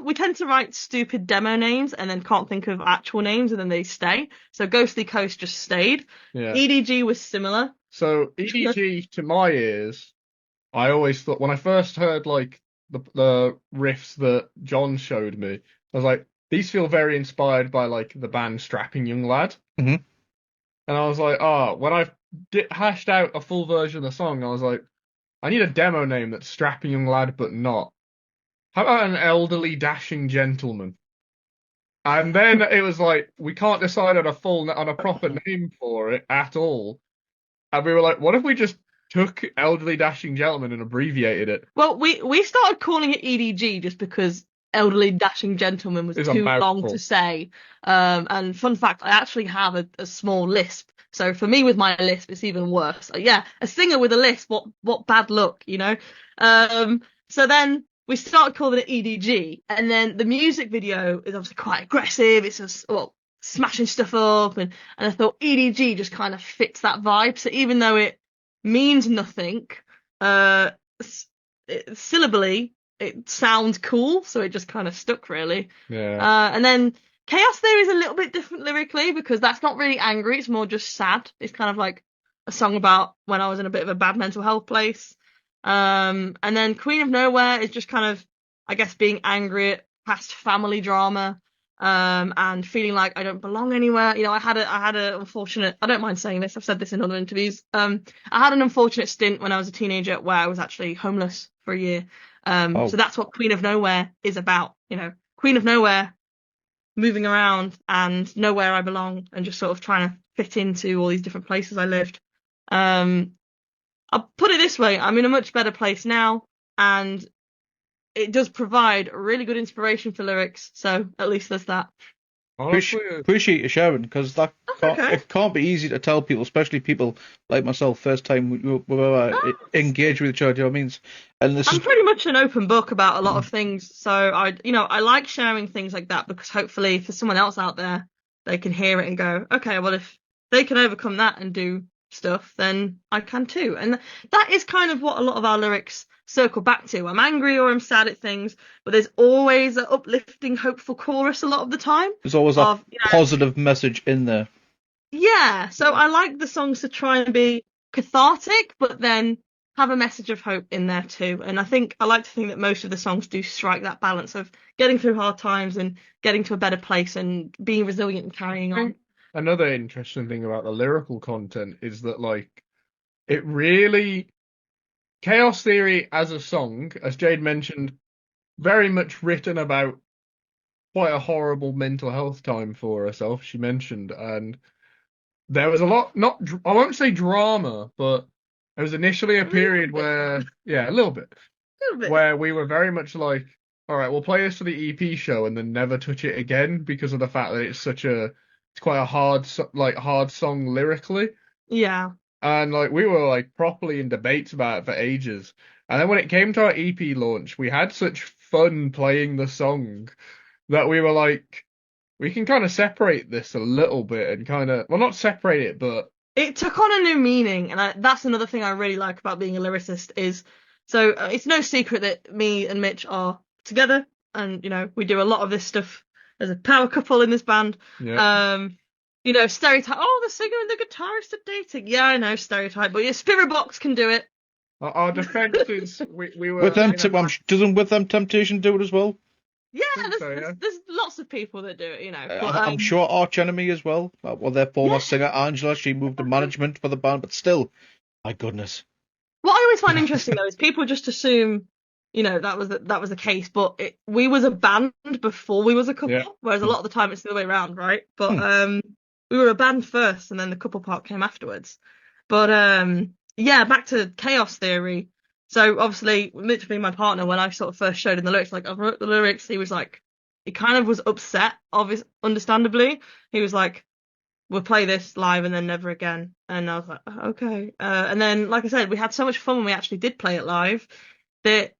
we tend to write stupid demo names and then can't think of actual names, and then they stay. So Ghostly Coast just stayed. Yeah. EDG was similar. So EDG to my ears, I always thought when I first heard like the riffs that John showed me, I was like, these feel very inspired by like the band Strapping Young Lad. Mm-hmm. And I was like, when I hashed out a full version of the song, I was like, I need a demo name that's Strapping Young Lad, but not. How about an elderly dashing gentleman? And then it was like, we can't decide on a proper name for it at all. And we were like, what if we just took elderly dashing gentleman and abbreviated it? Well, we started calling it EDG just because elderly dashing gentleman was too long to say. And fun fact, I actually have a small lisp. So for me with my lisp, it's even worse. Yeah, a singer with a lisp, what bad luck, you know? So then we started calling it EDG, and then the music video is obviously quite aggressive. It's just, smashing stuff up, and I thought EDG just kind of fits that vibe. So even though it means nothing, syllabally, it sounds cool, so it just kind of stuck, really. Yeah. And then Chaos Theory is a little bit different lyrically, because that's not really angry, it's more just sad. It's kind of like a song about when I was in a bit of a bad mental health place. And then Queen of Nowhere is just kind of, I guess, being angry at past family drama. and feeling like I don't belong anywhere. You know, I had a unfortunate, I don't mind saying this, I've said this in other interviews. I had an unfortunate stint when I was a teenager where I was actually homeless for a year. So that's what Queen of Nowhere is about, you know, Queen of Nowhere, moving around and know where I belong and just sort of trying to fit into all these different places I lived. I'll put it this way, I'm in a much better place now, and it does provide really good inspiration for lyrics, so at least there's that. Appreciate you sharing, because it can't be easy to tell people, especially people like myself, first time we engage with each other. Do you know what I mean? And I'm pretty much an open book about a lot of things, so I like sharing things like that, because hopefully for someone else out there, they can hear it and go, okay, well, if they can overcome that and do stuff, then I can too. And that is kind of what a lot of our lyrics circle back to. I'm angry or I'm sad at things, but there's always an uplifting, hopeful chorus a lot of the time. There's always a positive message in there. Yeah, so I like the songs to try and be cathartic, but then have a message of hope in there too. And I like to think that most of the songs do strike that balance of getting through hard times and getting to a better place and being resilient and carrying on. Another interesting thing about the lyrical content is that, like, it really... Chaos Theory as a song, as Jade mentioned, very much written about quite a horrible mental health time for herself, she mentioned, and there was a lot, I won't say drama, but there was initially a period where, a little bit, where we were very much like, all right, we'll play this for the EP show and then never touch it again because of the fact that it's quite a hard song lyrically. Yeah. And like we were like properly in debates about it for ages. And then when it came to our EP launch, we had such fun playing the song that we were like, we can kind of separate this a little bit and kind of, well, not separate it, but it took on a new meaning. And that's another thing I really like about being a lyricist is, so it's no secret that me and Mitch are together, and we do a lot of this stuff as a power couple in this band. Yeah. Stereotype. Oh, the singer and the guitarist are dating. Yeah, I know, stereotype, but your Spirit Box can do it. Our defense is we were with them. Doesn't With Them Temptation do it as well? Yeah, there's lots of people that do it. But, I'm sure Arch Enemy as well. Well, their former singer Angela, she moved to management for the band, but still, my goodness. What I always find interesting though is people just assume, that was the case, but we was a band before we was a couple, whereas a lot of the time it's the other way around, right? But we were a band first, and then the couple part came afterwards. But back to Chaos Theory. So obviously, Mitch being my partner, when I sort of first showed him the lyrics, like I wrote the lyrics, he was like, he kind of was upset, understandably. He was like, we'll play this live and then never again. And I was like, okay. And then, like I said, we had so much fun when we actually did play it live that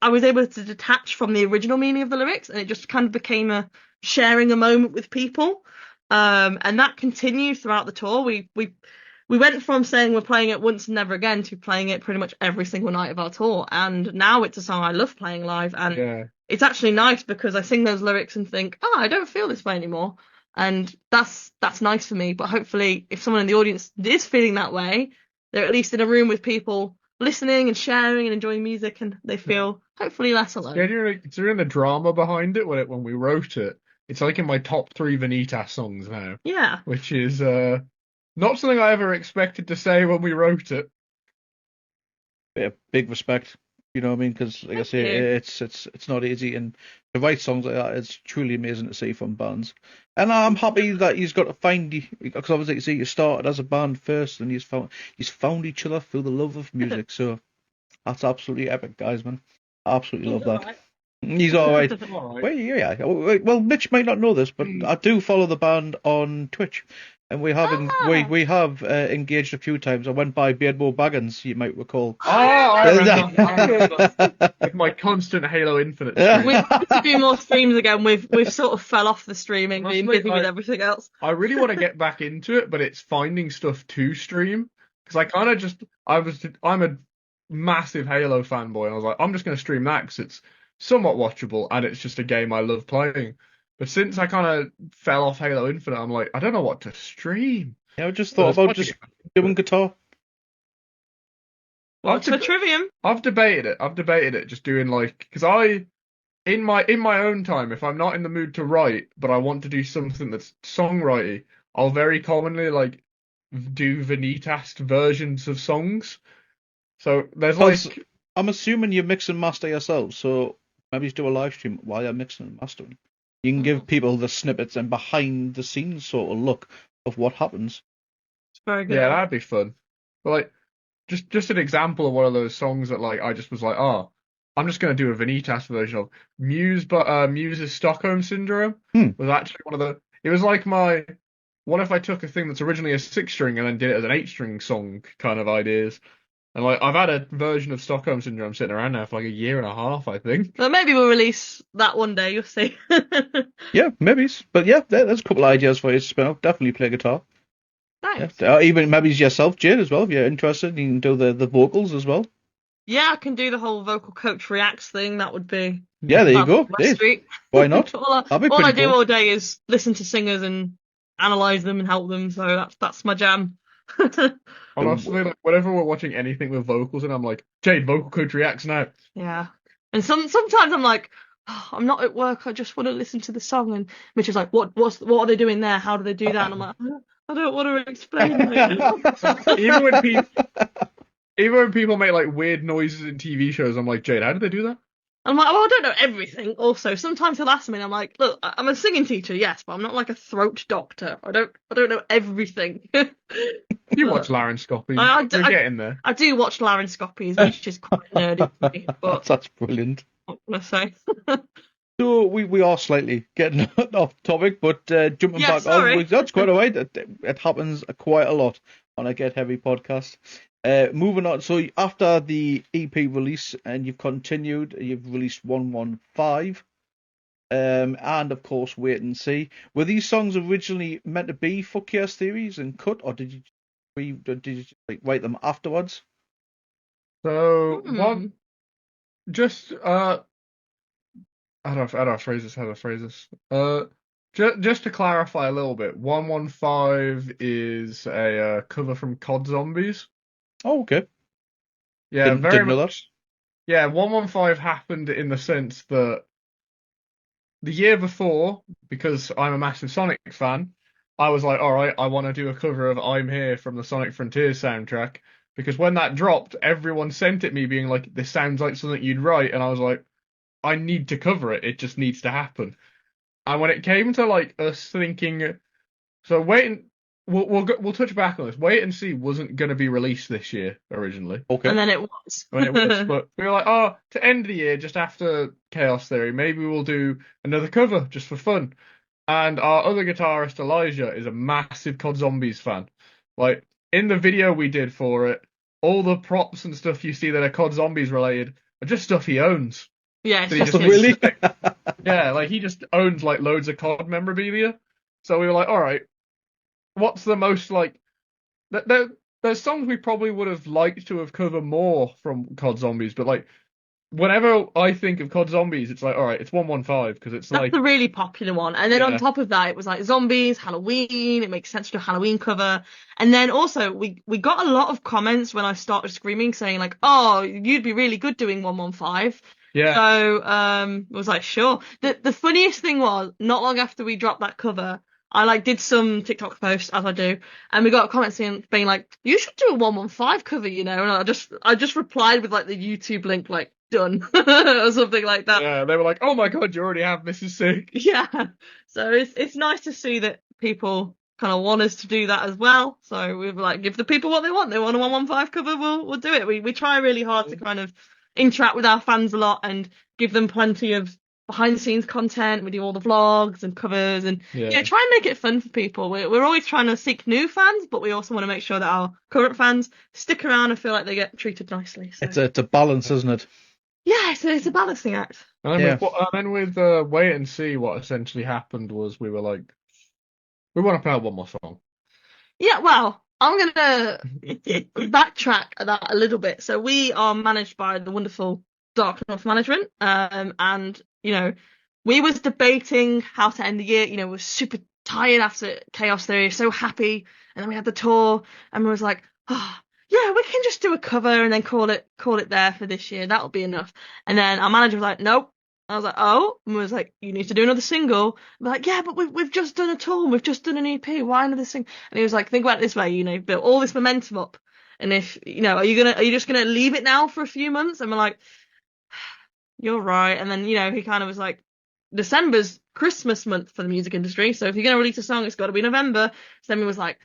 I was able to detach from the original meaning of the lyrics, and it just kind of became a sharing a moment with people. And that continued throughout the tour. We went from saying we're playing it once and never again to playing it pretty much every single night of our tour. And now it's a song I love playing live. And it's actually nice because I sing those lyrics and think, I don't feel this way anymore. And that's nice for me. But hopefully if someone in the audience is feeling that way, they're at least in a room with people listening and sharing and enjoying music, and they feel hopefully less alone. Considering the drama behind it when we wrote it, it's like in my top 3 Vanitas songs now. Yeah. Which is not something I ever expected to say when we wrote it. Yeah, big respect. You know what I mean? Because, like I say, it's not easy, and to write songs like that, it's truly amazing to see from bands. And I'm happy that he's got to find, because obviously you see, you started as a band first, and he's found each other through the love of music. So that's absolutely epic, guys, man. I absolutely love that. He's all right. Well, Mitch might not know this, but I do follow the band on Twitch, and we have engaged a few times. I went by Beardmore Baggins, you might recall. I remember. With my constant Halo Infinite stream. We want to do more streams again. We've sort of fell off the streaming, being busy with everything else. I really want to get back into it, but it's finding stuff to stream, because I kind of I'm a massive Halo fanboy, and I was like, I'm just going to stream that because it's somewhat watchable, and it's just a game I love playing. But since I kind of fell off Halo Infinite, I'm like, I don't know what to stream. Yeah, I just thought about just doing guitar. What's for Trivium? I've debated it, just doing because in my own time, if I'm not in the mood to write, but I want to do something that's songwriting, I'll very commonly like do Vanitas versions of songs. So there's Because like I'm assuming you mix and master yourself, so maybe just do a live stream while you're mixing and mastering. You can give people the snippets and behind the scenes sort of look of what happens. It's very good. yeah, that'd be fun. But like just an example of one of those songs that like I just was like, oh, I'm just gonna do a Vanitas version of Muse, but Muse's Stockholm Syndrome was actually one of the. It was like my. What if I took a thing that's originally a 6-string and then did it as an 8-string song kind of ideas? And like I've had a version of Stockholm Syndrome sitting around now for like a year and a half, I think. So maybe we'll release that one day. You'll see. Yeah, maybe. But yeah, there's a couple of ideas for you to spin out. Definitely play guitar. Thanks. Yeah. Even maybe yourself, Jade, as well. If you're interested, you can do the vocals as well. Yeah, I can do the whole vocal coach reacts thing. That would be Yeah, there you go. West Hey, Street. why not? all That'd be all I pretty do cool. all day is listen to singers and analyze them and help them. So that's my jam. Honestly, like whenever we're watching anything with vocals, and I'm like, Jade, vocal coach reacts now. Yeah. And sometimes I'm like, oh, I'm not at work. I just want to listen to the song. And Mitch is like, what are they doing there? How do they do that? And I'm like, I don't want to explain. Even when people make like weird noises in TV shows, I'm like, Jade, how did they do that? I'm like, well, I don't know everything. Also, sometimes he'll ask me, and I'm like, look, I'm a singing teacher, yes, but I'm not like a throat doctor. I don't know everything. You watch laryngoscopy. You're getting there. I do watch laryngoscopies, which is quite nerdy for me. But That's brilliant. what can I say? So we are slightly getting off topic, but jumping back on, that's quite alright. It happens quite a lot on a Get Heavy podcast. Moving on, so after the EP release, and you've released 115, and of course Wait and See. Were these songs originally meant to be for Chaos Theories and cut, or did you like write them afterwards? So one, just how do I phrase this? Just to clarify a little bit, 115 is a cover from COD Zombies. Oh, okay. Yeah, didn't know that. Yeah, 115 happened in the sense that the year before, because I'm a massive Sonic fan, I was like, all right, I want to do a cover of I'm Here from the Sonic Frontiers soundtrack. Because when that dropped, everyone sent it me being like, this sounds like something you'd write. And I was like, I need to cover it. It just needs to happen. And when it came to like us thinking, so we'll touch back on this. Wait and See wasn't going to be released this year originally. Okay. And then it was. But we were like, oh, to end the year, just after Chaos Theory, maybe we'll do another cover just for fun. And our other guitarist, Elijah, is a massive COD Zombies fan. Like, in the video we did for it, all the props and stuff you see that are COD Zombies related are just stuff he owns. Yeah, So he just really? Yeah, like he just owns like loads of COD memorabilia. So we were like, all right, what's the most like? There's songs we probably would have liked to have covered more from COD Zombies, but like whenever I think of COD Zombies, it's like, all right, it's 115 because it's that's like the really popular one. And then on top of that, it was like zombies, Halloween. It makes sense to do a Halloween cover. And then also we got a lot of comments when I started screaming saying like, oh, you'd be really good doing 115. Yeah. So I was like, sure. The funniest thing was, not long after we dropped that cover, I like did some TikTok posts as I do, and we got a comment being like, you should do a 115 cover, you know. And I just replied with like the YouTube link, like, done or something like that. Yeah, they were like, oh my god, you already have This Is Sick. Yeah. So it's nice to see that people kind of want us to do that as well. So we were like, give the people what they want. They want a 115 cover, we'll do it. We try really hard to kind of interact with our fans a lot and give them plenty of behind the scenes content. We do all the vlogs and covers and try and make it fun for people. We're always trying to seek new fans, but we also want to make sure that our current fans stick around and feel like they get treated nicely. So. It's a balance, isn't it? Yeah, it's a balancing act. And then with Wait and See, what essentially happened was we were like, we want to play out one more song. Yeah, well, I'm going to backtrack that a little bit. So we are managed by the wonderful Darknorth management. And, you know, we was debating how to end the year. You know, we're super tired after Chaos Theory, so happy. And then we had the tour and we was like, oh, yeah, we can just do a cover and then call it there for this year. That'll be enough. And then our manager was like, nope, I was like, oh, and was like, you need to do another single. I'm like, yeah, but we've just done a tour, we've just done an EP, why another single? And he was like, think about it this way, built all this momentum up, and if are you just gonna leave it now for a few months? And we're like, you're right. And then he kind of was like, December's Christmas month for the music industry, so if you're gonna release a song, it's got to be November. So then he was like,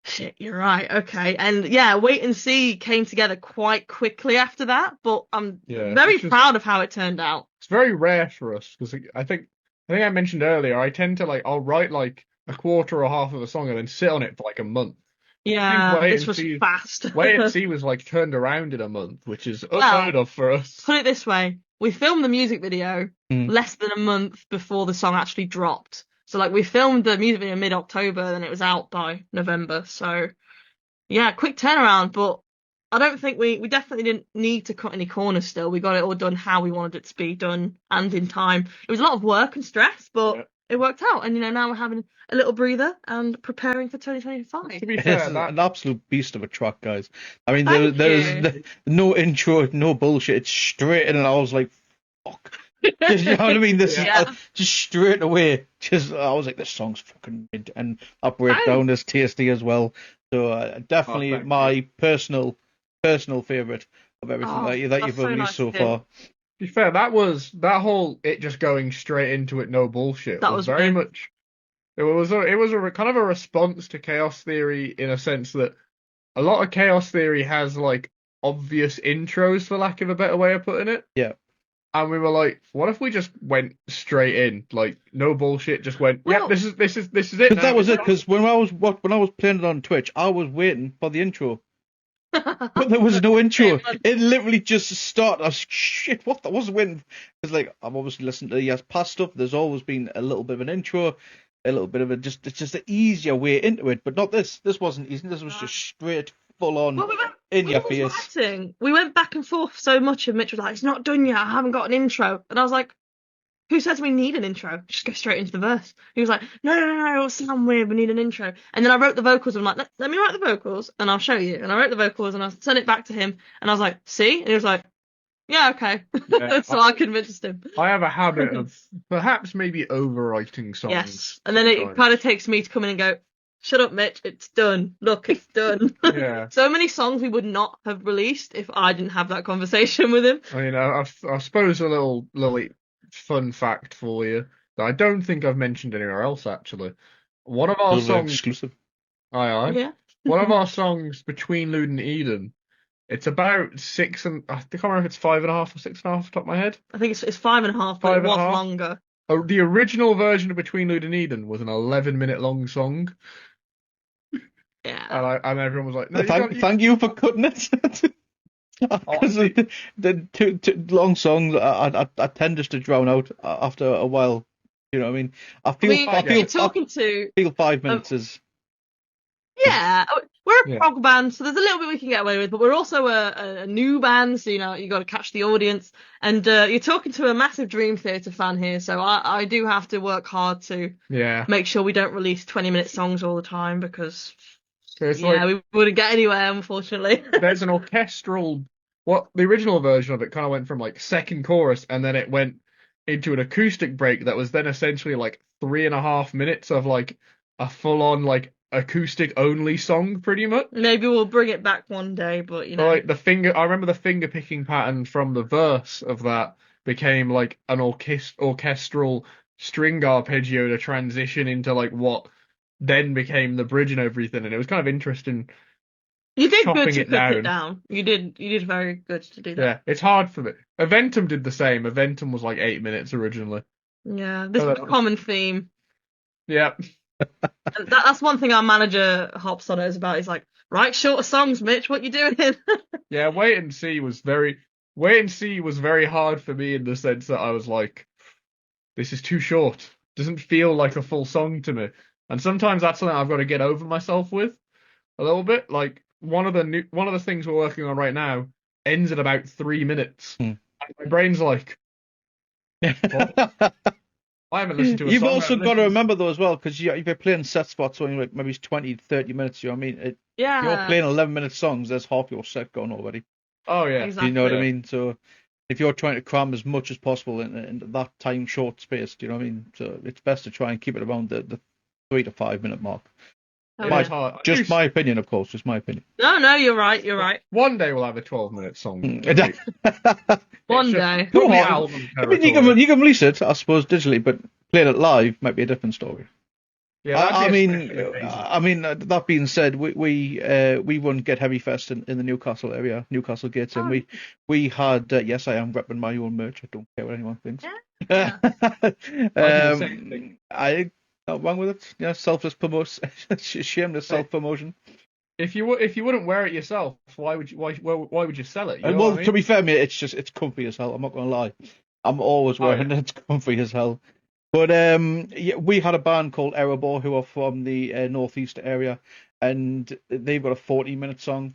shit, you're right, okay. And yeah, Wait and See came together quite quickly after that, but I'm very proud of how it turned out. It's very rare for us, because I think I mentioned earlier, I tend to I'll write like a quarter or half of a song and then sit on it for like a month. Yeah, this was fast. Wait and See was like turned around in a month, which is unheard of for us. Put it this way, we filmed the music video less than a month before the song actually dropped. So like we filmed the music video mid-October, and it was out by November. So yeah, quick turnaround, but I don't think we definitely didn't need to cut any corners still. We got it all done how we wanted it to be done and in time. It was a lot of work and stress, but it worked out. And now we're having a little breather and preparing for 2025. To be fair, it's an absolute beast of a track, guys. I mean, there's no intro, no bullshit. It's straight in, and I was like, fuck. You know what I mean? This is just straight away. I was like, this song's fucking mid, and our breakdown is tasty as well. So definitely my personal favourite of everything that you've released so far. To be fair, that whole it just going straight into it, no bullshit. That was very much. It was a kind of a response to Chaos Theory, in a sense that a lot of Chaos Theory has like obvious intros, for lack of a better way of putting it. Yeah. And we were like, what if we just went straight in, like no bullshit, just went, this is it. Because that was it. Because when I was playing it on Twitch, I was waiting for the intro, but there was no intro. It literally just started. I was like, shit, what? I wasn't waiting. Because like I've obviously listened to the past stuff. There's always been a little bit of an intro, a little bit of it's just an easier way into it. But not this. This wasn't easy. This was just straight, full on. In your face. We went back and forth so much, and Mitch was like, it's not done yet, I haven't got an intro. And I was like, who says we need an intro? Just go straight into the verse. He was like, no, it'll sound weird, we need an intro. And then I wrote the vocals, and I'm like, let me write the vocals, and I'll show you. And I wrote the vocals, and I sent it back to him, and I was like, see? And he was like, yeah, okay. Yeah, so I convinced him. I have a habit of perhaps maybe overwriting songs. Yes, and then it kind of takes me to come in and go, shut up, Mitch, it's done. Look, it's done. Yeah. So many songs we would not have released if I didn't have that conversation with him. I suppose a little fun fact for you that I don't think I've mentioned anywhere else, actually. One of our songs... Exclusive. Aye. Yeah. One of our songs, Between Lude and Eden, it's about 6 and... I can't remember if it's 5.5 or 6.5 off the top of my head. I think it's 5.5, but it was longer. The original version of Between Lude and Eden was an 11-minute long song. Yeah. And everyone was like, no, thank you for cutting it. Because the two long songs, I tend just to drown out after a while. You know what I mean? I feel 5 minutes is... Yeah, we're a prog band, so there's a little bit we can get away with, but we're also a new band, so you got to catch the audience. And you're talking to a massive Dream Theater fan here, so I do have to work hard to make sure we don't release 20-minute songs all the time, because we wouldn't get anywhere, unfortunately. There's an orchestral... the original version of it kind of went from like second chorus, and then it went into an acoustic break that was then essentially like 3.5 minutes of like a full-on like acoustic only song, pretty much. Maybe we'll bring it back one day, but like I remember the finger picking pattern from the verse of that became like an orchestral string arpeggio to transition into like what then became the bridge and everything, and it was kind of interesting. You did good to put it down. You did very good to do that. Yeah, it's hard for me. Eventum did the same. Eventum was like 8 minutes originally. Yeah, this is a common theme. Yeah. And that's one thing our manager hops on us about. He's like, write shorter songs, Mitch. What you doing? Yeah, Wait and See was very hard for me, in the sense that I was like, this is too short. Doesn't feel like a full song to me. And sometimes that's something I've got to get over myself with a little bit. Like one of the things we're working on right now ends at about 3 minutes. And my brain's like, I haven't listened to a You've song. also got to remember though as well, because you're playing set spots only like maybe 20 to 30 minutes. You know what I mean? You're playing 11-minute songs. There's half your set gone already. Oh yeah, exactly. You know what I mean? So If you're trying to cram as much as possible in that time short space, do you know what I mean? So it's best to try and keep it around the 3 to 5 minute mark. Oh, It is yeah. hard. Just my opinion, of course. Just my opinion. No, you're right. You're right. One day we'll have a 12-minute song. One It's just day. probably No, album I mean, territory. you can release it, I suppose, digitally, but playing it live might be a different story. Yeah, I that'd be mean, especially amazing. that being said, we run Get Heavy Fest in the Newcastle area, Newcastle Gates, and we had yes, I am repping my own merch. I don't care what anyone thinks. Yeah. the same thing. I not wrong with it. Yeah, selfless promotion, shameless self promotion. If you wouldn't wear it yourself, why would you sell it? You know Well, what I mean? to be fair, mate, it's comfy as hell. I'm not gonna lie. I'm always wearing it. It's comfy as hell. But yeah, we had a band called Erebor who are from the northeast area, and they've got a 40-minute song.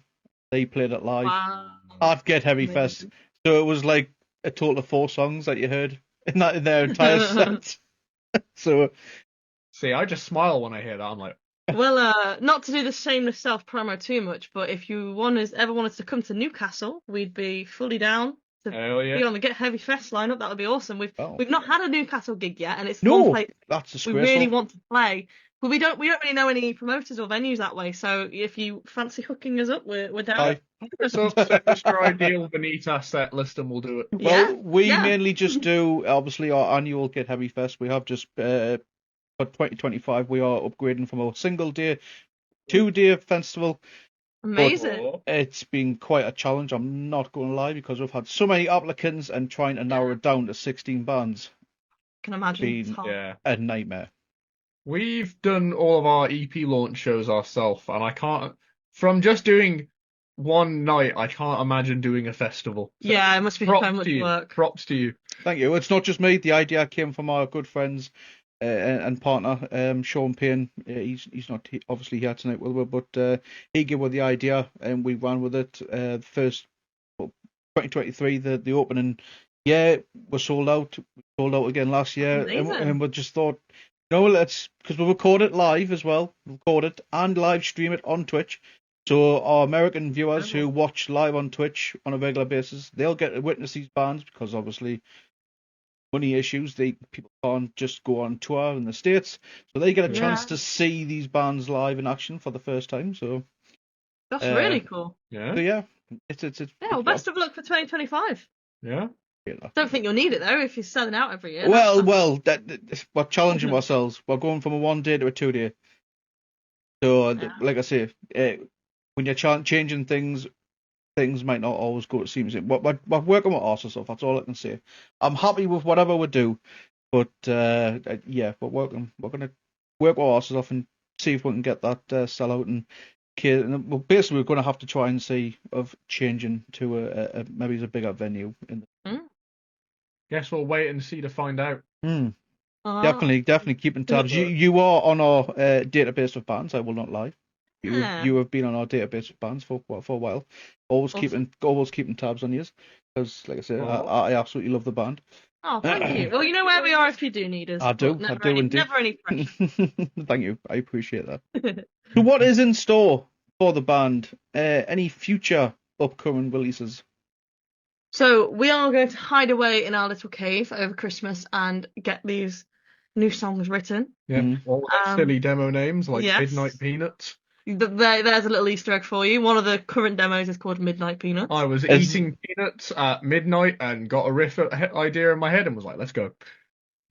They played it live Wow. at Get Heavy Amazing. Fest. So it was like a total of 4 songs that you heard in their entire set. So See, I just smile when I hear that. I'm like, Well, not to do the shameless self promo too much, but if you ever wanted to come to Newcastle, we'd be fully down to hell be yeah. on the Get Heavy Fest lineup. That would be awesome. We've not had a Newcastle gig yet, and it's no, one place that's we disgraceful. really want to play. But we don't really know any promoters or venues that way. So if you fancy hooking us up, we're down. Aye. So send us your ideal Vanitas set list and we'll do it. Well, we yeah. mainly just do obviously our annual Get Heavy Fest. We have just for 2025 we are upgrading from a single day 2-day festival. Amazing. It's been quite a challenge, I'm not going to lie, because we've had so many applicants and trying to narrow it down to 16 bands. Can imagine. It's Been hard. Yeah. a nightmare. We've done all of our EP launch shows ourselves, and I can't, from just doing one night, I can't imagine doing a festival. So Yeah, it must be so props much to you. work. Props to you. Thank you. It's not just me. The idea came from our good friends and partner, Sean Payne. He's not obviously here tonight, but he gave us the idea and we ran with it. First, 2023, the opening, yeah, was sold out. We sold out again last year, and we just thought, let's, because we record it live as well, record it and live stream it on Twitch. So our American viewers who watch live on Twitch on a regular basis, they'll get to witness these bands because obviously money issues. People can't just go on tour in the States, so they get a chance to see these bands live in action for the first time. So that's really cool. Yeah. So yeah, it's yeah. Well, best of luck for 2025. Yeah. Don't think you'll need it though if you're selling out every year. Well, we're challenging ourselves. We're going from a 1-day to a 2-day. So like I say, when you're changing things might not always go to seams. We're working with us and stuff. That's all I can say. I'm happy with whatever we do, but yeah, we're going to work with us off and see if we can get that sell out and basically we're going to have to try and see of changing to a maybe a bigger venue. Guess we'll wait and see to find out. Definitely keeping tabs. You are on our database of bands. I will not lie. You have been on our database of bands for a while. Always keeping tabs on you, because like I said, I absolutely love the band. Oh, thank you. Well, you know where we are if you do need us. I do indeed. Never any pressure. Thank you. I appreciate that. So what is in store for the band? Any future upcoming releases? So we are going to hide away in our little cave over Christmas and get these new songs written. Yeah, all silly demo names like Midnight Peanuts. There's a little Easter egg for you. One of the current demos is called Midnight Peanuts. I was eating peanuts at midnight and got a riff idea in my head and was like, let's go.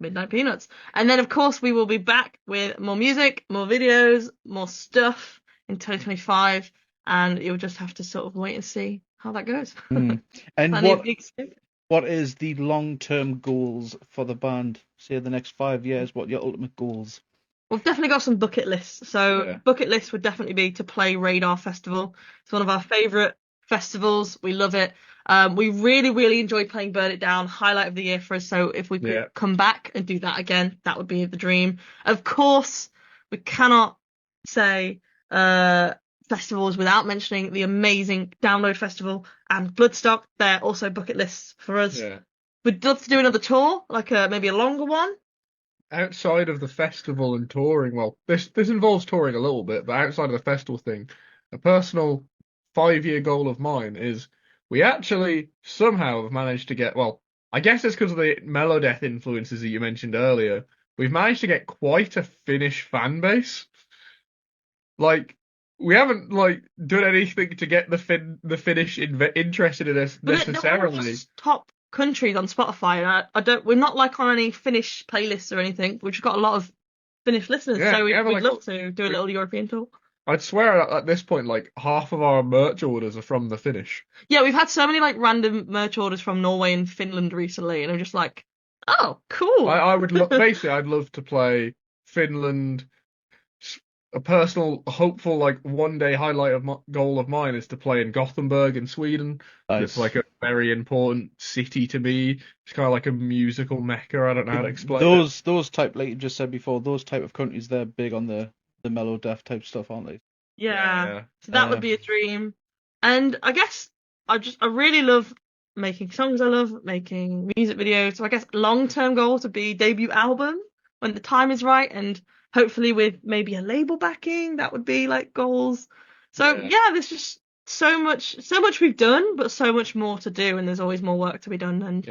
Midnight Peanuts. And then, of course, we will be back with more music, more videos, more stuff in 2025. And you'll just have to sort of wait and see how that goes. And what is the long-term goals for the band? Say the next 5 years, what are your ultimate goals? We've definitely got some bucket lists. So bucket lists would definitely be to play Radar Festival. It's one of our favourite festivals. We love it. We really, really enjoyed playing Burn It Down, highlight of the year for us. So if we could come back and do that again, that would be the dream. Of course, we cannot say festivals without mentioning the amazing Download Festival and Bloodstock. They're also bucket lists for us. Yeah. We'd love to do another tour, like maybe a longer one. Outside of the festival and touring, well, this involves touring a little bit, but outside of the festival thing, a personal 5-year goal of mine is we actually somehow have managed to get, well, I guess it's because of the Melodeath influences that you mentioned earlier. We've managed to get quite a Finnish fan base. Like, we haven't like done anything to get the Finnish interested in us But they're one of necessarily. the top countries on Spotify, and I don't. We're not like on any Finnish playlists or anything. We've just got a lot of Finnish listeners, Yeah, so we we'd have, like, love to do a little European tour. I'd swear at this point, like half of our merch orders are from the Finnish. Yeah, we've had so many like random merch orders from Norway and Finland recently, and I'm just like, oh, cool. I would basically, I'd love to play Finland. A personal, hopeful, like one day highlight of goal of mine is to play in Gothenburg in Sweden. Nice. It's like a very important city to me. It's kind of like a musical mecca. I don't know how to explain it. Those type, like you just said before, those type of countries, they're big on the mellow death type stuff, aren't they? Yeah. So that would be a dream. And I guess I really love making songs. I love making music videos. So I guess long-term goals would be debut album when the time is right, and hopefully with maybe a label backing. That would be like goals. So yeah, there's just so much we've done, but so much more to do, and there's always more work to be done. And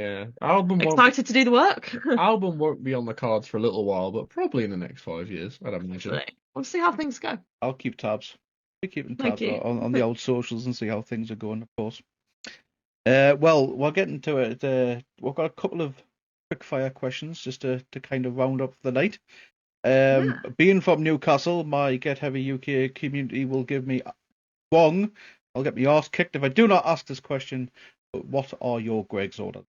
excited to do the work. Album won't be on the cards for a little while, but probably in the next 5 years, I'd imagine. We'll see how things go. I'll keep tabs. We're keeping tabs on the old socials and see how things are going, of course. Well, we're getting to it. We've got a couple of quick fire questions just to kind of round up the night. Being from Newcastle, my Get Heavy UK community will give me wrong. I'll get my arse kicked if I do not ask this question. But what are your Greg's orders?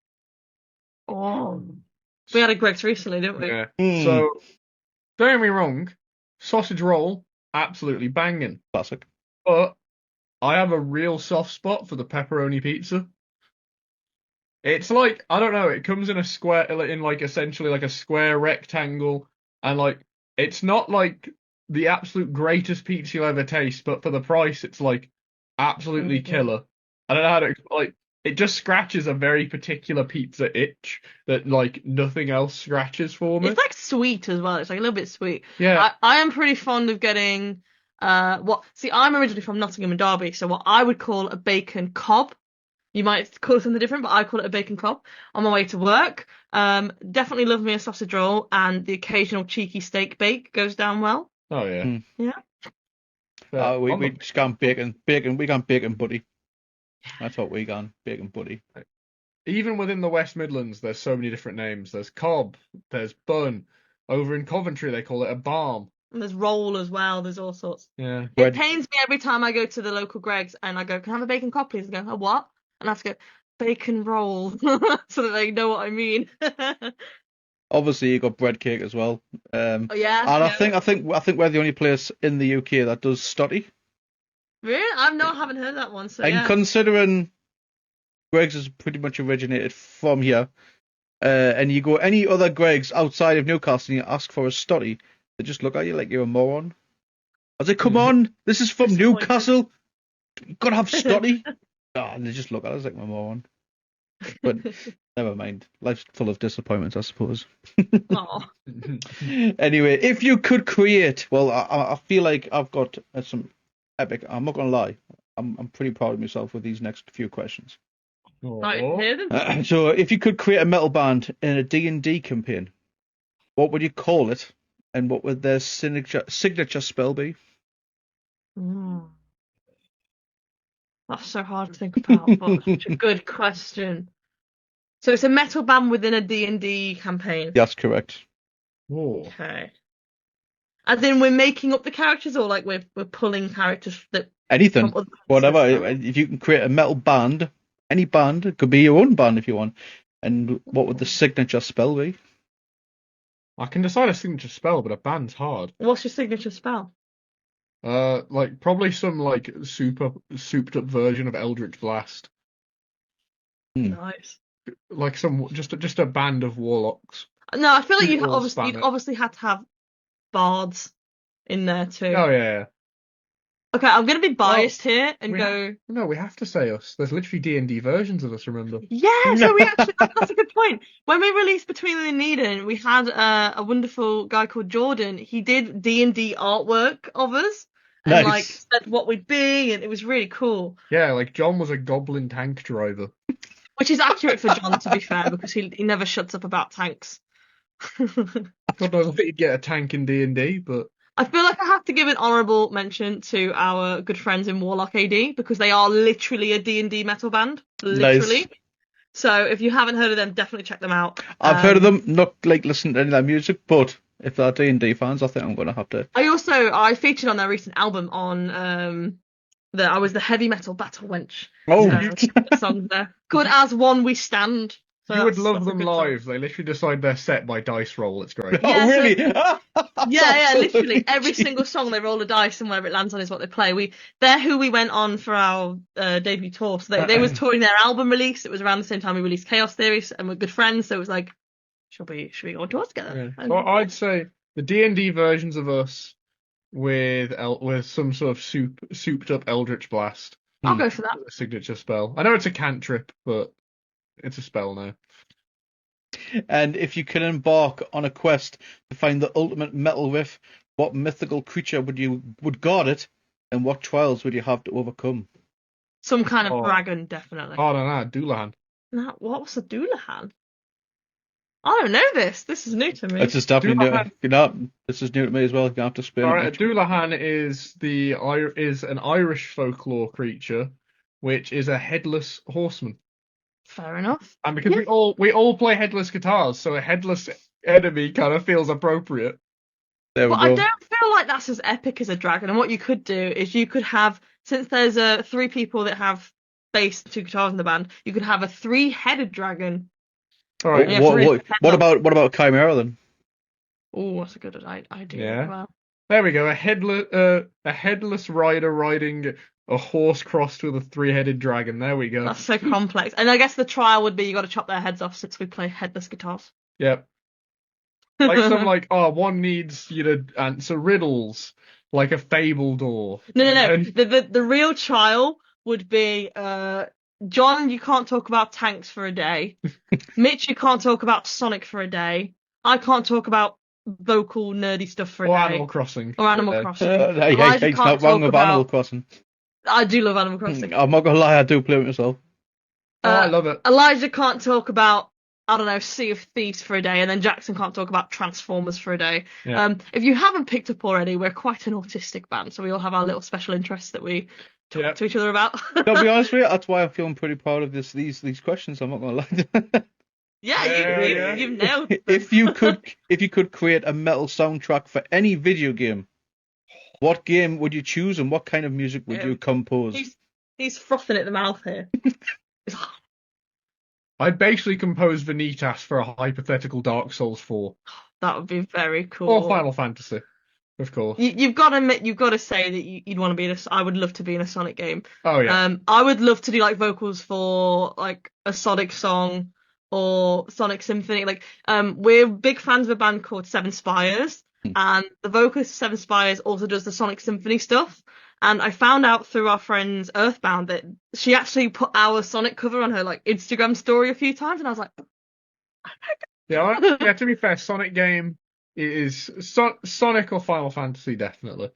Oh, we had a Greg's recently, didn't we? Yeah. So, don't get me wrong, sausage roll, absolutely banging. Classic. But I have a real soft spot for the pepperoni pizza. It's like, I don't know, it comes in a square, in like essentially like a square rectangle, and like it's not like the absolute greatest pizza you'll ever taste, but for the price, it's like absolutely killer. I don't know how to, like, it just scratches a very particular pizza itch that like nothing else scratches for me. It's like sweet as well. It's like a little bit sweet. Yeah. I am pretty fond of getting I'm originally from Nottingham and Derby, so what I would call a bacon cob. You might call it something different, but I call it a bacon cob on my way to work. Definitely love me a sausage roll, and the occasional cheeky steak bake goes down well. Oh yeah. Yeah. We just got bacon. We got bacon buddy. That's what we got, bacon buddy. Even within the West Midlands, there's so many different names. There's cob, there's bun. Over in Coventry, they call it a barm. And there's roll as well. There's all sorts. Yeah. It pains me every time I go to the local Greg's and I go, "Can I have a bacon cob, please?" They go, "A what?" And I have to go, "Bacon roll," so that they know what I mean. Obviously, you got bread cake as well. Oh yeah. And I think we're the only place in the UK that does stotty. Really? Haven't heard that one. So and considering Greg's has pretty much originated from here, and you go any other Greg's outside of Newcastle and you ask for a stotty, they just look at you like you're a moron. I say, "Come on, this is from Newcastle. You've got to have stotty." And they just look at us like we're a moron. But never mind. Life's full of disappointments, I suppose. Anyway, if you could create, well, I feel like I've got some epic. I'm not gonna lie. I'm pretty proud of myself with these next few questions. Right, so, if you could create a metal band in a D&D campaign, what would you call it, and what would their signature spell be? That's so hard to think about, but such a good question. So it's a metal band within a D&D campaign. That's correct. Okay. As in we're making up the characters, or like we're pulling characters that anything, whatever. If you can create a metal band, any band, it could be your own band if you want. And what would the signature spell be? I can decide a signature spell, but a band's hard. What's your signature spell? Like probably some like souped up version of Eldritch Blast. Nice. Like some just a band of warlocks. No, I feel like you'd obviously had to have bards in there too. Oh yeah. Okay, I'm gonna be biased here and go. No, we have to say us. There's literally D&D versions of us. Remember? Yeah, so we actually that's a good point. When we released Between the Needed, we had a wonderful guy called Jordan. He did D&D artwork of us, and Nice. said what we'd be, and it was really cool. Yeah, like John was a goblin tank driver. Which is accurate for John, to be fair, because he never shuts up about tanks. God knows if he'd get a tank in D&D, but I feel like I have to give an honourable mention to our good friends in Warlock AD, because they are literally a D&D metal band. Literally. Nice. So if you haven't heard of them, definitely check them out. I've heard of them, not like listening to any of their music, but if they're D&D fans, I think I'm going to have to. I featured on their recent album on I was the heavy metal battle wench. Oh. The songs there. Good as One We Stand. So you would that's love a them good song. live. They literally decide their set by dice roll. It's great. Yeah, Oh, really? Yeah, literally every single song they roll a dice and wherever it lands on is what they play. They're who we went on for our debut tour. So they was touring their album release. It was around the same time we released Chaos Theories, and we're good friends. So it was like, should we go on tour together? Yeah. So I'd say the D&D versions of us with some sort of souped up Eldritch Blast. I'll go for that. A signature spell. I know it's a cantrip, but it's a spell now. And if you could embark on a quest to find the ultimate metal riff, what mythical creature would guard it, and what trials would you have to overcome? Some kind of dragon, definitely. Oh, no, Doulahan. No, what was a Doulahan? I don't know this. This is new to me. It's just definitely new. This is new to me as well. You have to explain. All right, a Doulahan is an Irish folklore creature, which is a headless horseman. Fair enough. And because we all play headless guitars, so a headless enemy kind of feels appropriate. There we But go. I don't feel like that's as epic as a dragon. And what you could do is you could have, since there's 3 people that have bass and 2 guitars in the band, you could have a 3-headed dragon. All right. What about Chimera then? Oh, that's a good idea. Yeah. As well. There we go. A headless rider riding a horse crossed with a 3-headed dragon. There we go. That's so complex. And I guess the trial would be you got to chop their heads off since we play headless guitars. Yep. Like one needs you to answer riddles like a fable door. No. The real trial would be John, you can't talk about tanks for a day. Mitch, you can't talk about Sonic for a day. I can't talk about vocal nerdy stuff for a day. Animal Crossing. Or Animal Crossing. He's not wrong with Animal Crossing. I do love Animal Crossing. I'm not gonna lie, I do play it myself. I love it. Elijah can't talk about, I don't know, Sea of Thieves for a day, and then Jackson can't talk about Transformers for a day. Yeah. If you haven't picked up already, we're quite an autistic band, so we all have our little special interests that we talk to each other about. To be honest with you, that's why I'm feeling pretty proud of these questions. I'm not gonna lie. You've nailed it. If you could create a metal soundtrack for any video game, what game would you choose, and what kind of music would you compose? He's frothing at the mouth here. I'd basically compose Vanitas for a hypothetical Dark Souls 4. That would be very cool. Or Final Fantasy, of course. You've got to say that you'd want to be in I would love to be in a Sonic game. Oh yeah. I would love to do like vocals for like a Sonic song or Sonic Symphony. Like we're big fans of a band called Seven Spires, and the vocalist of Seven Spires also does the Sonic Symphony stuff. And I found out through our friends Earthbound that she actually put our Sonic cover on her like Instagram story a few times, and I was like, yeah. To be fair, Sonic game is Sonic or Final Fantasy definitely.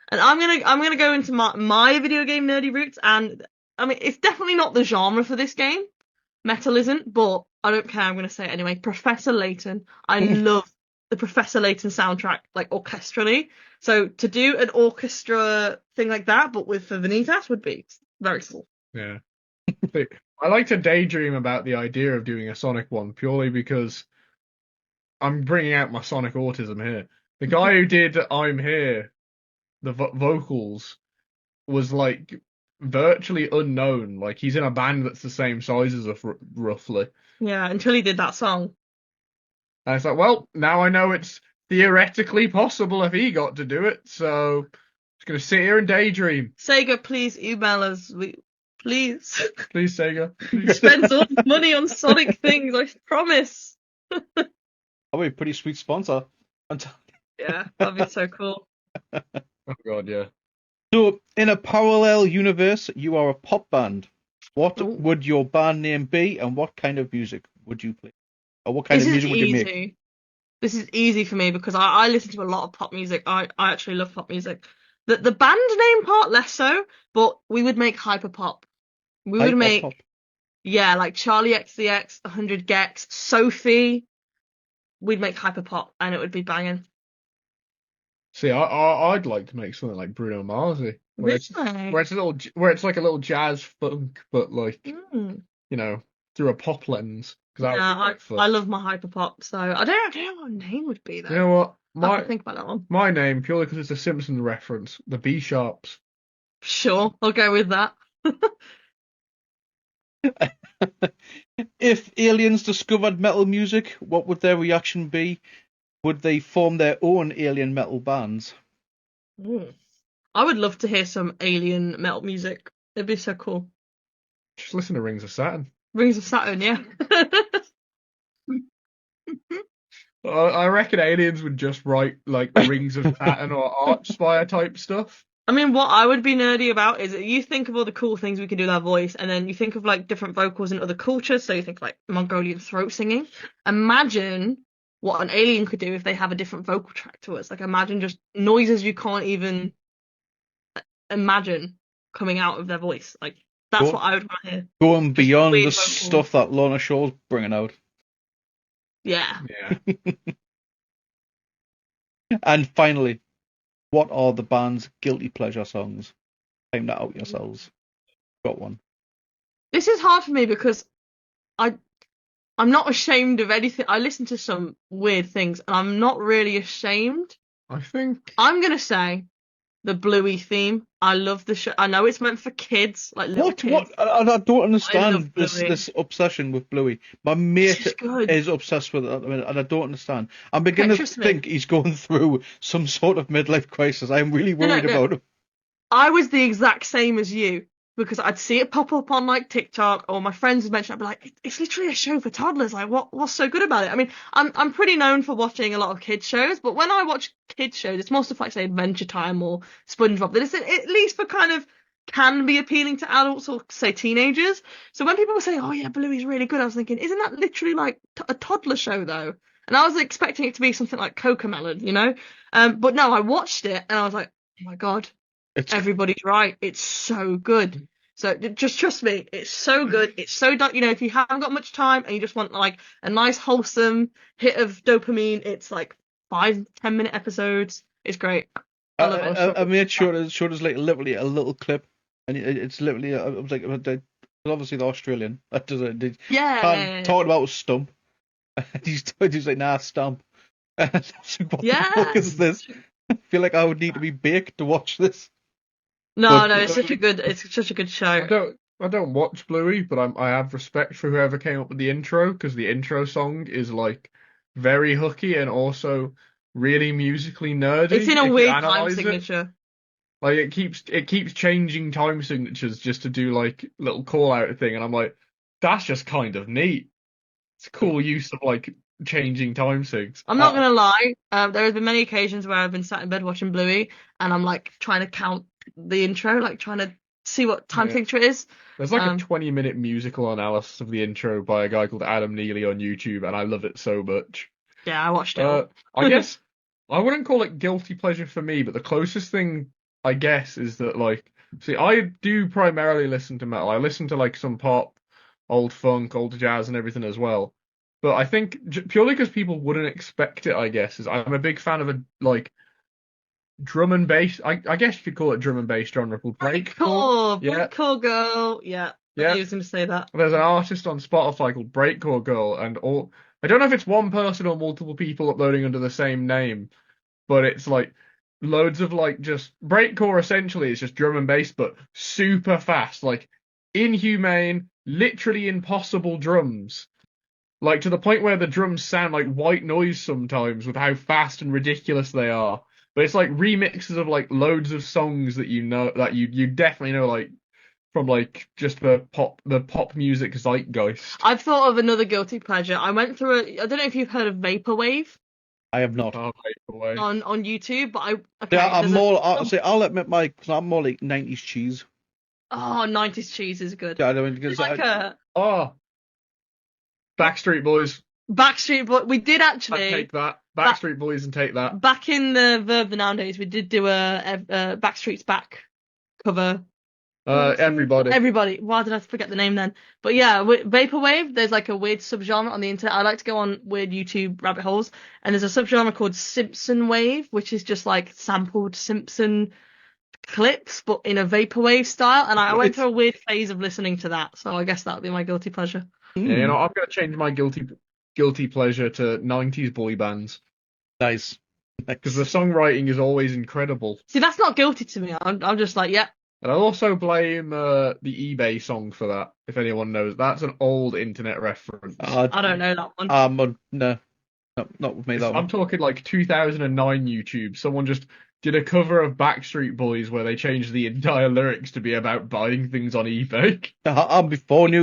And I'm gonna go into my video game nerdy roots, and I mean it's definitely not the genre for this game. Metal isn't, but I don't care. I'm gonna say it anyway. Professor Layton. I love the Professor Layton soundtrack, like orchestrally. So to do an orchestra thing like that, but with the Vanitas, would be very cool. Yeah. I like to daydream about the idea of doing a Sonic one purely because I'm bringing out my Sonic autism here. The guy who did I'm Here, the vocals, was like virtually unknown. Like he's in a band that's the same size as us roughly. Yeah, until he did that song. And it's like, well, now I know it's theoretically possible if he got to do it, so I'm just going to sit here and daydream. Sega, please email us. Please. Please, Sega. Please. Spend all the money on Sonic things, I promise. I'll be a pretty sweet sponsor. Yeah, that'd be so cool. Oh, God, yeah. So, in a parallel universe, you are a pop band. What would your band name be, and what kind of music would you play? Or what kind of music would you make? This is easy for me because I listen to a lot of pop music. I actually love pop music. The band name part less so, but we would make hyperpop. We would make Hyperpop. yeah, like Charlie XCX, 100 Gex, Sophie. We'd make hyperpop, and it would be banging. See, I'd like to make something like Bruno Marsy, where it's Really? where it's like a little jazz funk, but like Mm. you know, through a pop lens. Because that would be Yeah, quite fun. I love my hyperpop, so I don't know what name would be though. You know what? I have to think about that one. My name, purely because it's a Simpson reference, the B Sharps. Sure, I'll go with that. If aliens discovered metal music, what would their reaction be? Would they form their own alien metal bands? I would love to hear some alien metal music. It'd be so cool. Just listen to Rings of Saturn. Rings of Saturn, yeah. I reckon aliens would just write like Rings of Saturn or Archspire type stuff. I mean, what I would be nerdy about is that you think of all the cool things we can do with our voice, and then you think of like different vocals in other cultures. So you think like Mongolian throat singing. Imagine what an alien could do if they have a different vocal track to us. Like imagine just noises you can't even imagine coming out of their voice. Like that's what I would want to hear. Going beyond weird the vocals. stuff that Lorna Shaw's bringing out. Yeah. Yeah. And finally, what are the band's guilty pleasure songs? Time that out yourselves. Got one. This is hard for me because I'm not ashamed of anything. I listen to some weird things, and I'm not really ashamed. I think I'm gonna say the Bluey theme. I love the show. I know it's meant for kids, like little What? kids. What? I don't understand love Bluey. this obsession with Bluey. My It's mate just good. is obsessed with it, and I don't understand. I'm beginning to trust me. think he's going through some sort of midlife crisis. I'm really worried no. about him. I was the exact same as you because I'd see it pop up on like TikTok or my friends would mention it. I'd be like, it's literally a show for toddlers. Like, what's so good about it? I mean, I'm pretty known for watching a lot of kids shows, but when I watch kids shows, it's more stuff like say Adventure Time or SpongeBob that is at least for kind of can be appealing to adults or say teenagers. So when people say, oh yeah, Bluey's really good, I was thinking, isn't that literally like a toddler show though? And I was expecting it to be something like Cocomelon, you know? But no, I watched it and I was like, oh my God. Everybody's right. It's so good. So just trust me. It's so good. It's so dark. You know, if you haven't got much time and you just want like a nice wholesome hit of dopamine, it's like 5-10 minute episodes. It's great. I love it. I made sure there's like literally a little clip, and it's literally I was like, obviously the Australian that does it. Yeah. Talking about Stump. he's like, nah, Stump. And I was like, what the fuck is this? I feel like I would need to be baked to watch this. No, it's such a good show. I don't watch Bluey, but I have respect for whoever came up with the intro because the intro song is like very hooky and also really musically nerdy. It's in a if you weird time analyze it. signature. Like it keeps changing time signatures just to do like little call out thing, and I'm like, that's just kind of neat. It's a cool use of like changing time sigs. I'm not gonna lie. There have been many occasions where I've been sat in bed watching Bluey, and I'm like trying to count the intro, like trying to see what time signature it is. There's like a 20-minute musical analysis of the intro by a guy called Adam Neely on YouTube, and I love it so much. Yeah, I watched it. I guess I wouldn't call it guilty pleasure for me, but the closest thing I guess is that like, see, I do primarily listen to metal. I listen to like some pop, old funk, old jazz, and everything as well. But I think purely because people wouldn't expect it, I guess, is I'm a big fan of a like drum and bass. I guess you could call it drum and bass genre called breakcore. Breakcore girl. Yeah. I was going to say that. There's an artist on Spotify called Breakcore Girl, and I don't know if it's one person or multiple people uploading under the same name, but it's like loads of like just breakcore. Essentially, it's just drum and bass, but super fast, like inhumane, literally impossible drums. Like to the point where the drums sound like white noise sometimes with how fast and ridiculous they are. But it's like remixes of like loads of songs that you know that you definitely know like from like just the pop music zeitgeist. I've thought of another guilty pleasure. I went through I don't know if you've heard of Vaporwave. I have not. Vaporwave. On YouTube, but I'll admit because I'm more like 90s cheese. Oh, 90s cheese is good. Yeah, I mean, because Backstreet Boys. Backstreet Boys. We did I'd actually. take that. Backstreet Boys and take that. Back in the Verb the Noun days, we did do a Backstreet's Back cover. Everybody. Why did I forget the name then? But yeah, Vaporwave, there's like a weird subgenre on the internet. I like to go on weird YouTube rabbit holes, and there's a subgenre called Simpson Wave, which is just like sampled Simpson clips, but in a Vaporwave style. And I went through a weird phase of listening to that, so I guess that would be my guilty pleasure. Yeah, you know, I'm going to change my guilty pleasure to 90s boy bands. Nice. Because the songwriting is always incredible. See, that's not guilty to me. I'm just like, yeah. And I'll also blame the eBay song for that, if anyone knows. That's an old internet reference. I don't know that one. No, not with me, that one. I'm talking like 2009 YouTube. Someone just did a cover of Backstreet Boys where they changed the entire lyrics to be about buying things on eBay. I'm before like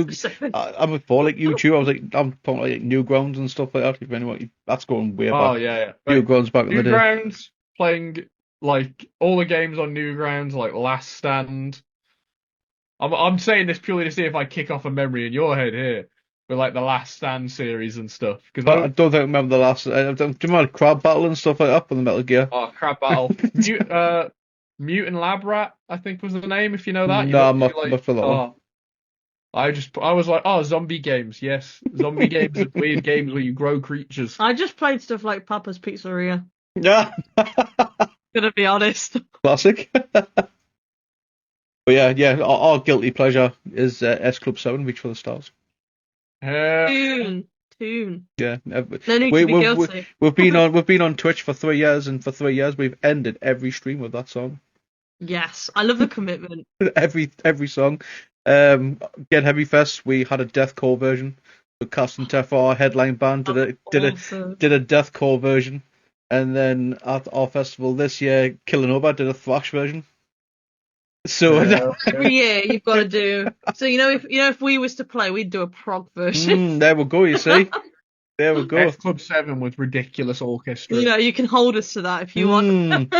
YouTube. I was like, I'm talking like Newgrounds and stuff like that. If anyone, that's going way back. Oh, yeah. Newgrounds back in the day. Newgrounds, playing like all the games on Newgrounds, like Last Stand. I'm saying this purely to see if I kick off a memory in your head here. With like the Last Stand series and stuff. But I don't think I remember the last. Do you remember Crab Battle and stuff like that on the Metal Gear? Oh, Crab Battle. Mutant Lab Rat, I think was the name. If you know that. No, I'm not for that one. I was like, zombie games. Yes, zombie games are weird games where you grow creatures. I just played stuff like Papa's Pizzeria. Yeah. Gonna be honest. Classic. But yeah. Our guilty pleasure is S Club 7, Reach for the Stars. Tune. Yeah, No need to be guilty. we've been on Twitch for 3 years, and for 3 years we've ended every stream with that song. Yes, I love the commitment. every song. Get Heavy Fest, we had a deathcore version. So Cast and Tefar, our headline band, did a deathcore version, and then at our festival this year, Killinova did a thrash version. So every year you've got to do. So if we was to play, we'd do a prog version. There we go. You see, there we go. F Club 7 with ridiculous orchestra. You can hold us to that if you want.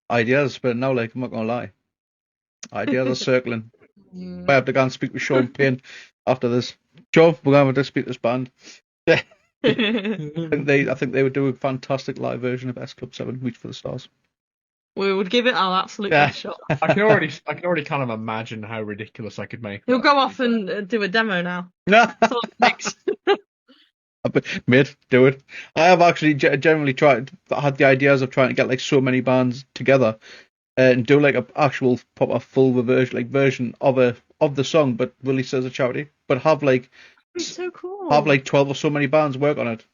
Ideas, but now, like, I'm not gonna lie, ideas are circling. I have to go and speak with Sean Payne after this. Joe, we're going to speak to this band. I think they would do a fantastic live version of S Club 7, Reach for the Stars. We would give it our absolute best shot. I can already kind of imagine how ridiculous I could make. He'll go off and do a demo now. Mate, do it. I have actually generally had the ideas of trying to get like so many bands together and do like a actual proper full version of the song, but release it as a charity. But have like so cool. Have like 12 or so many bands work on it.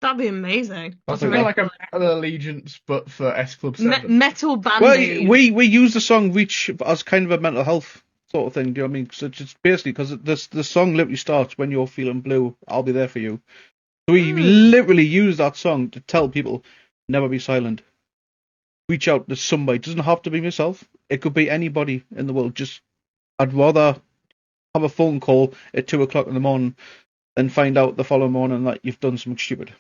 That'd be amazing. That's like a Metal Allegiance, but for S Club 7. Metal band. Well, we use the song Reach as kind of a mental health sort of thing. Do you know what I mean? So just basically because the song literally starts when you're feeling blue, I'll be there for you. So we literally use that song to tell people never be silent. Reach out to somebody. It doesn't have to be myself. It could be anybody in the world. I'd rather have a phone call at 2:00 in the morning than find out the following morning that you've done something stupid.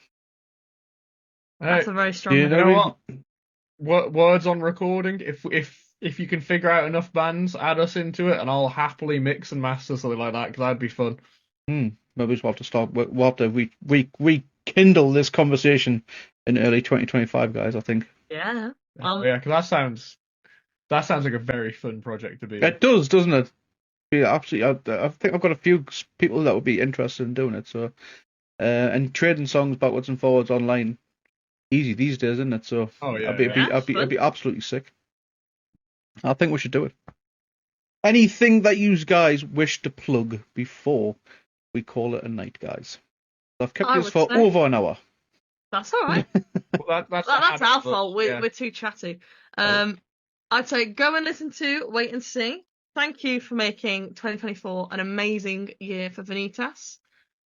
That's a very strong. You know what? Words on recording. If you can figure out enough bands, add us into it, and I'll happily mix and master something like that because that'd be fun. Maybe we'll have to start. We'll have to rekindle this conversation in early 2025, guys. I think. Yeah. Because that sounds like a very fun project to be. It does, doesn't it? Yeah, absolutely. I think I've got a few people that would be interested in doing it. So, and trading songs backwards and forwards online, easy these days, isn't it? So, I'd be absolutely sick. I think we should do it. Anything that you guys wish to plug before we call it a night, guys? I've kept this for over an hour. That's all right. Well, that's our fault. We're too chatty. I'd say go and listen to Wait and See. Thank you for making 2024 an amazing year for Vanitas.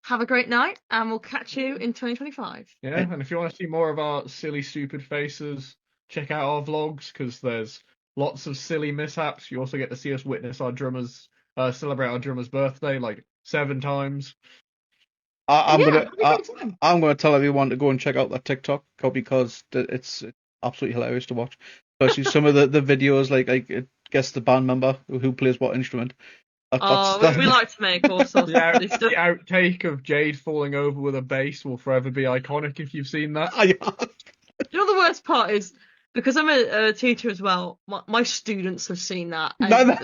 Have a great night, and we'll catch you in 2025. Yeah, and if you want to see more of our silly, stupid faces, check out our vlogs, because there's lots of silly mishaps. You also get to see us witness our drummers celebrate our drummer's birthday like 7 times. I'm gonna tell everyone to go and check out that TikTok because it's absolutely hilarious to watch. Especially some of the videos like guess the band member who plays what instrument. We like to make all sorts The, of silly stuff. the outtake of Jade falling over with a bass will forever be iconic if you've seen that. You know the worst part is because I'm a teacher as well. My students have seen that. And,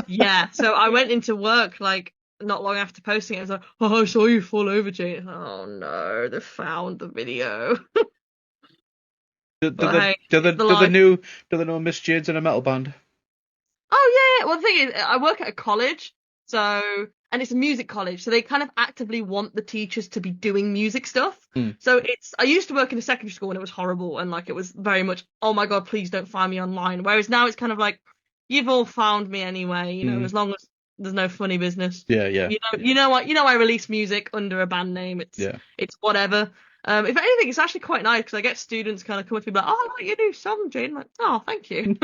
yeah, so I went into work like not long after posting it. I was like, "Oh, I saw you fall over, Jane." Oh no, they found the video. Do they know Miss Jade's in a metal band? Oh yeah. Well, the thing is, I work at a college, and it's a music college, so they kind of actively want the teachers to be doing music stuff. So I used to work in a secondary school and it was horrible, and like it was very much, oh my god, please don't find me online. Whereas now it's kind of like, you've all found me anyway, you know, as long as there's no funny business. Yeah. You know what? I release music under a band name. It's whatever. If anything, it's actually quite nice because I get students kind of come up to me like, "Oh, I like your new song, Jade." I'm like, "Oh, thank you."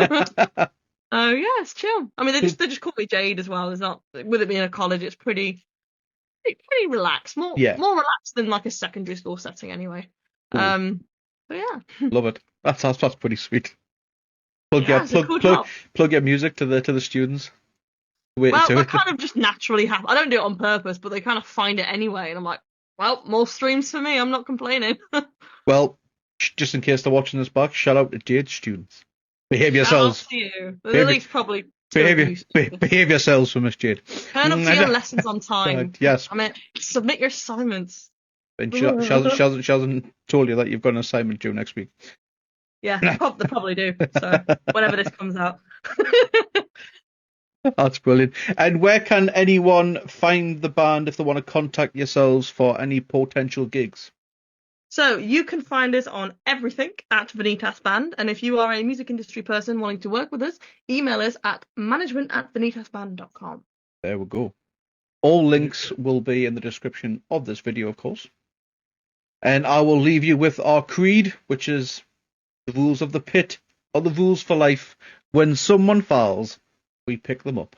Oh yeah, it's chill. I mean, they just call me Jade as well. It's not, with it being a college, it's pretty relaxed. More relaxed than like a secondary school setting anyway. But yeah. Love it. That's pretty sweet. It's a cool job. Plug your music to the students. Well, I kind of just naturally have. I don't do it on purpose, but they kind of find it anyway, and I'm like, well, more streams for me. I'm not complaining. Well, just in case they're watching this back, shout out to Jade's students. Behave yourselves. Shout out to you. There's at least probably behave yourselves for Miss Jade. Turn up to your lessons on time. Yes. I mean, submit your assignments. And she hasn't told you that you've got an assignment due next week. Yeah, they probably do. So whenever this comes out. That's brilliant. And where can anyone find the band if they want to contact yourselves for any potential gigs? So you can find us on everything at Vanitas Band, and if you are a music industry person wanting to work with us, email us at management@vanitasband.com. There we go. All links will be in the description of this video, of course. And I will leave you with our creed, which is the rules of the pit, or the rules for life. When someone falls, we pick them up.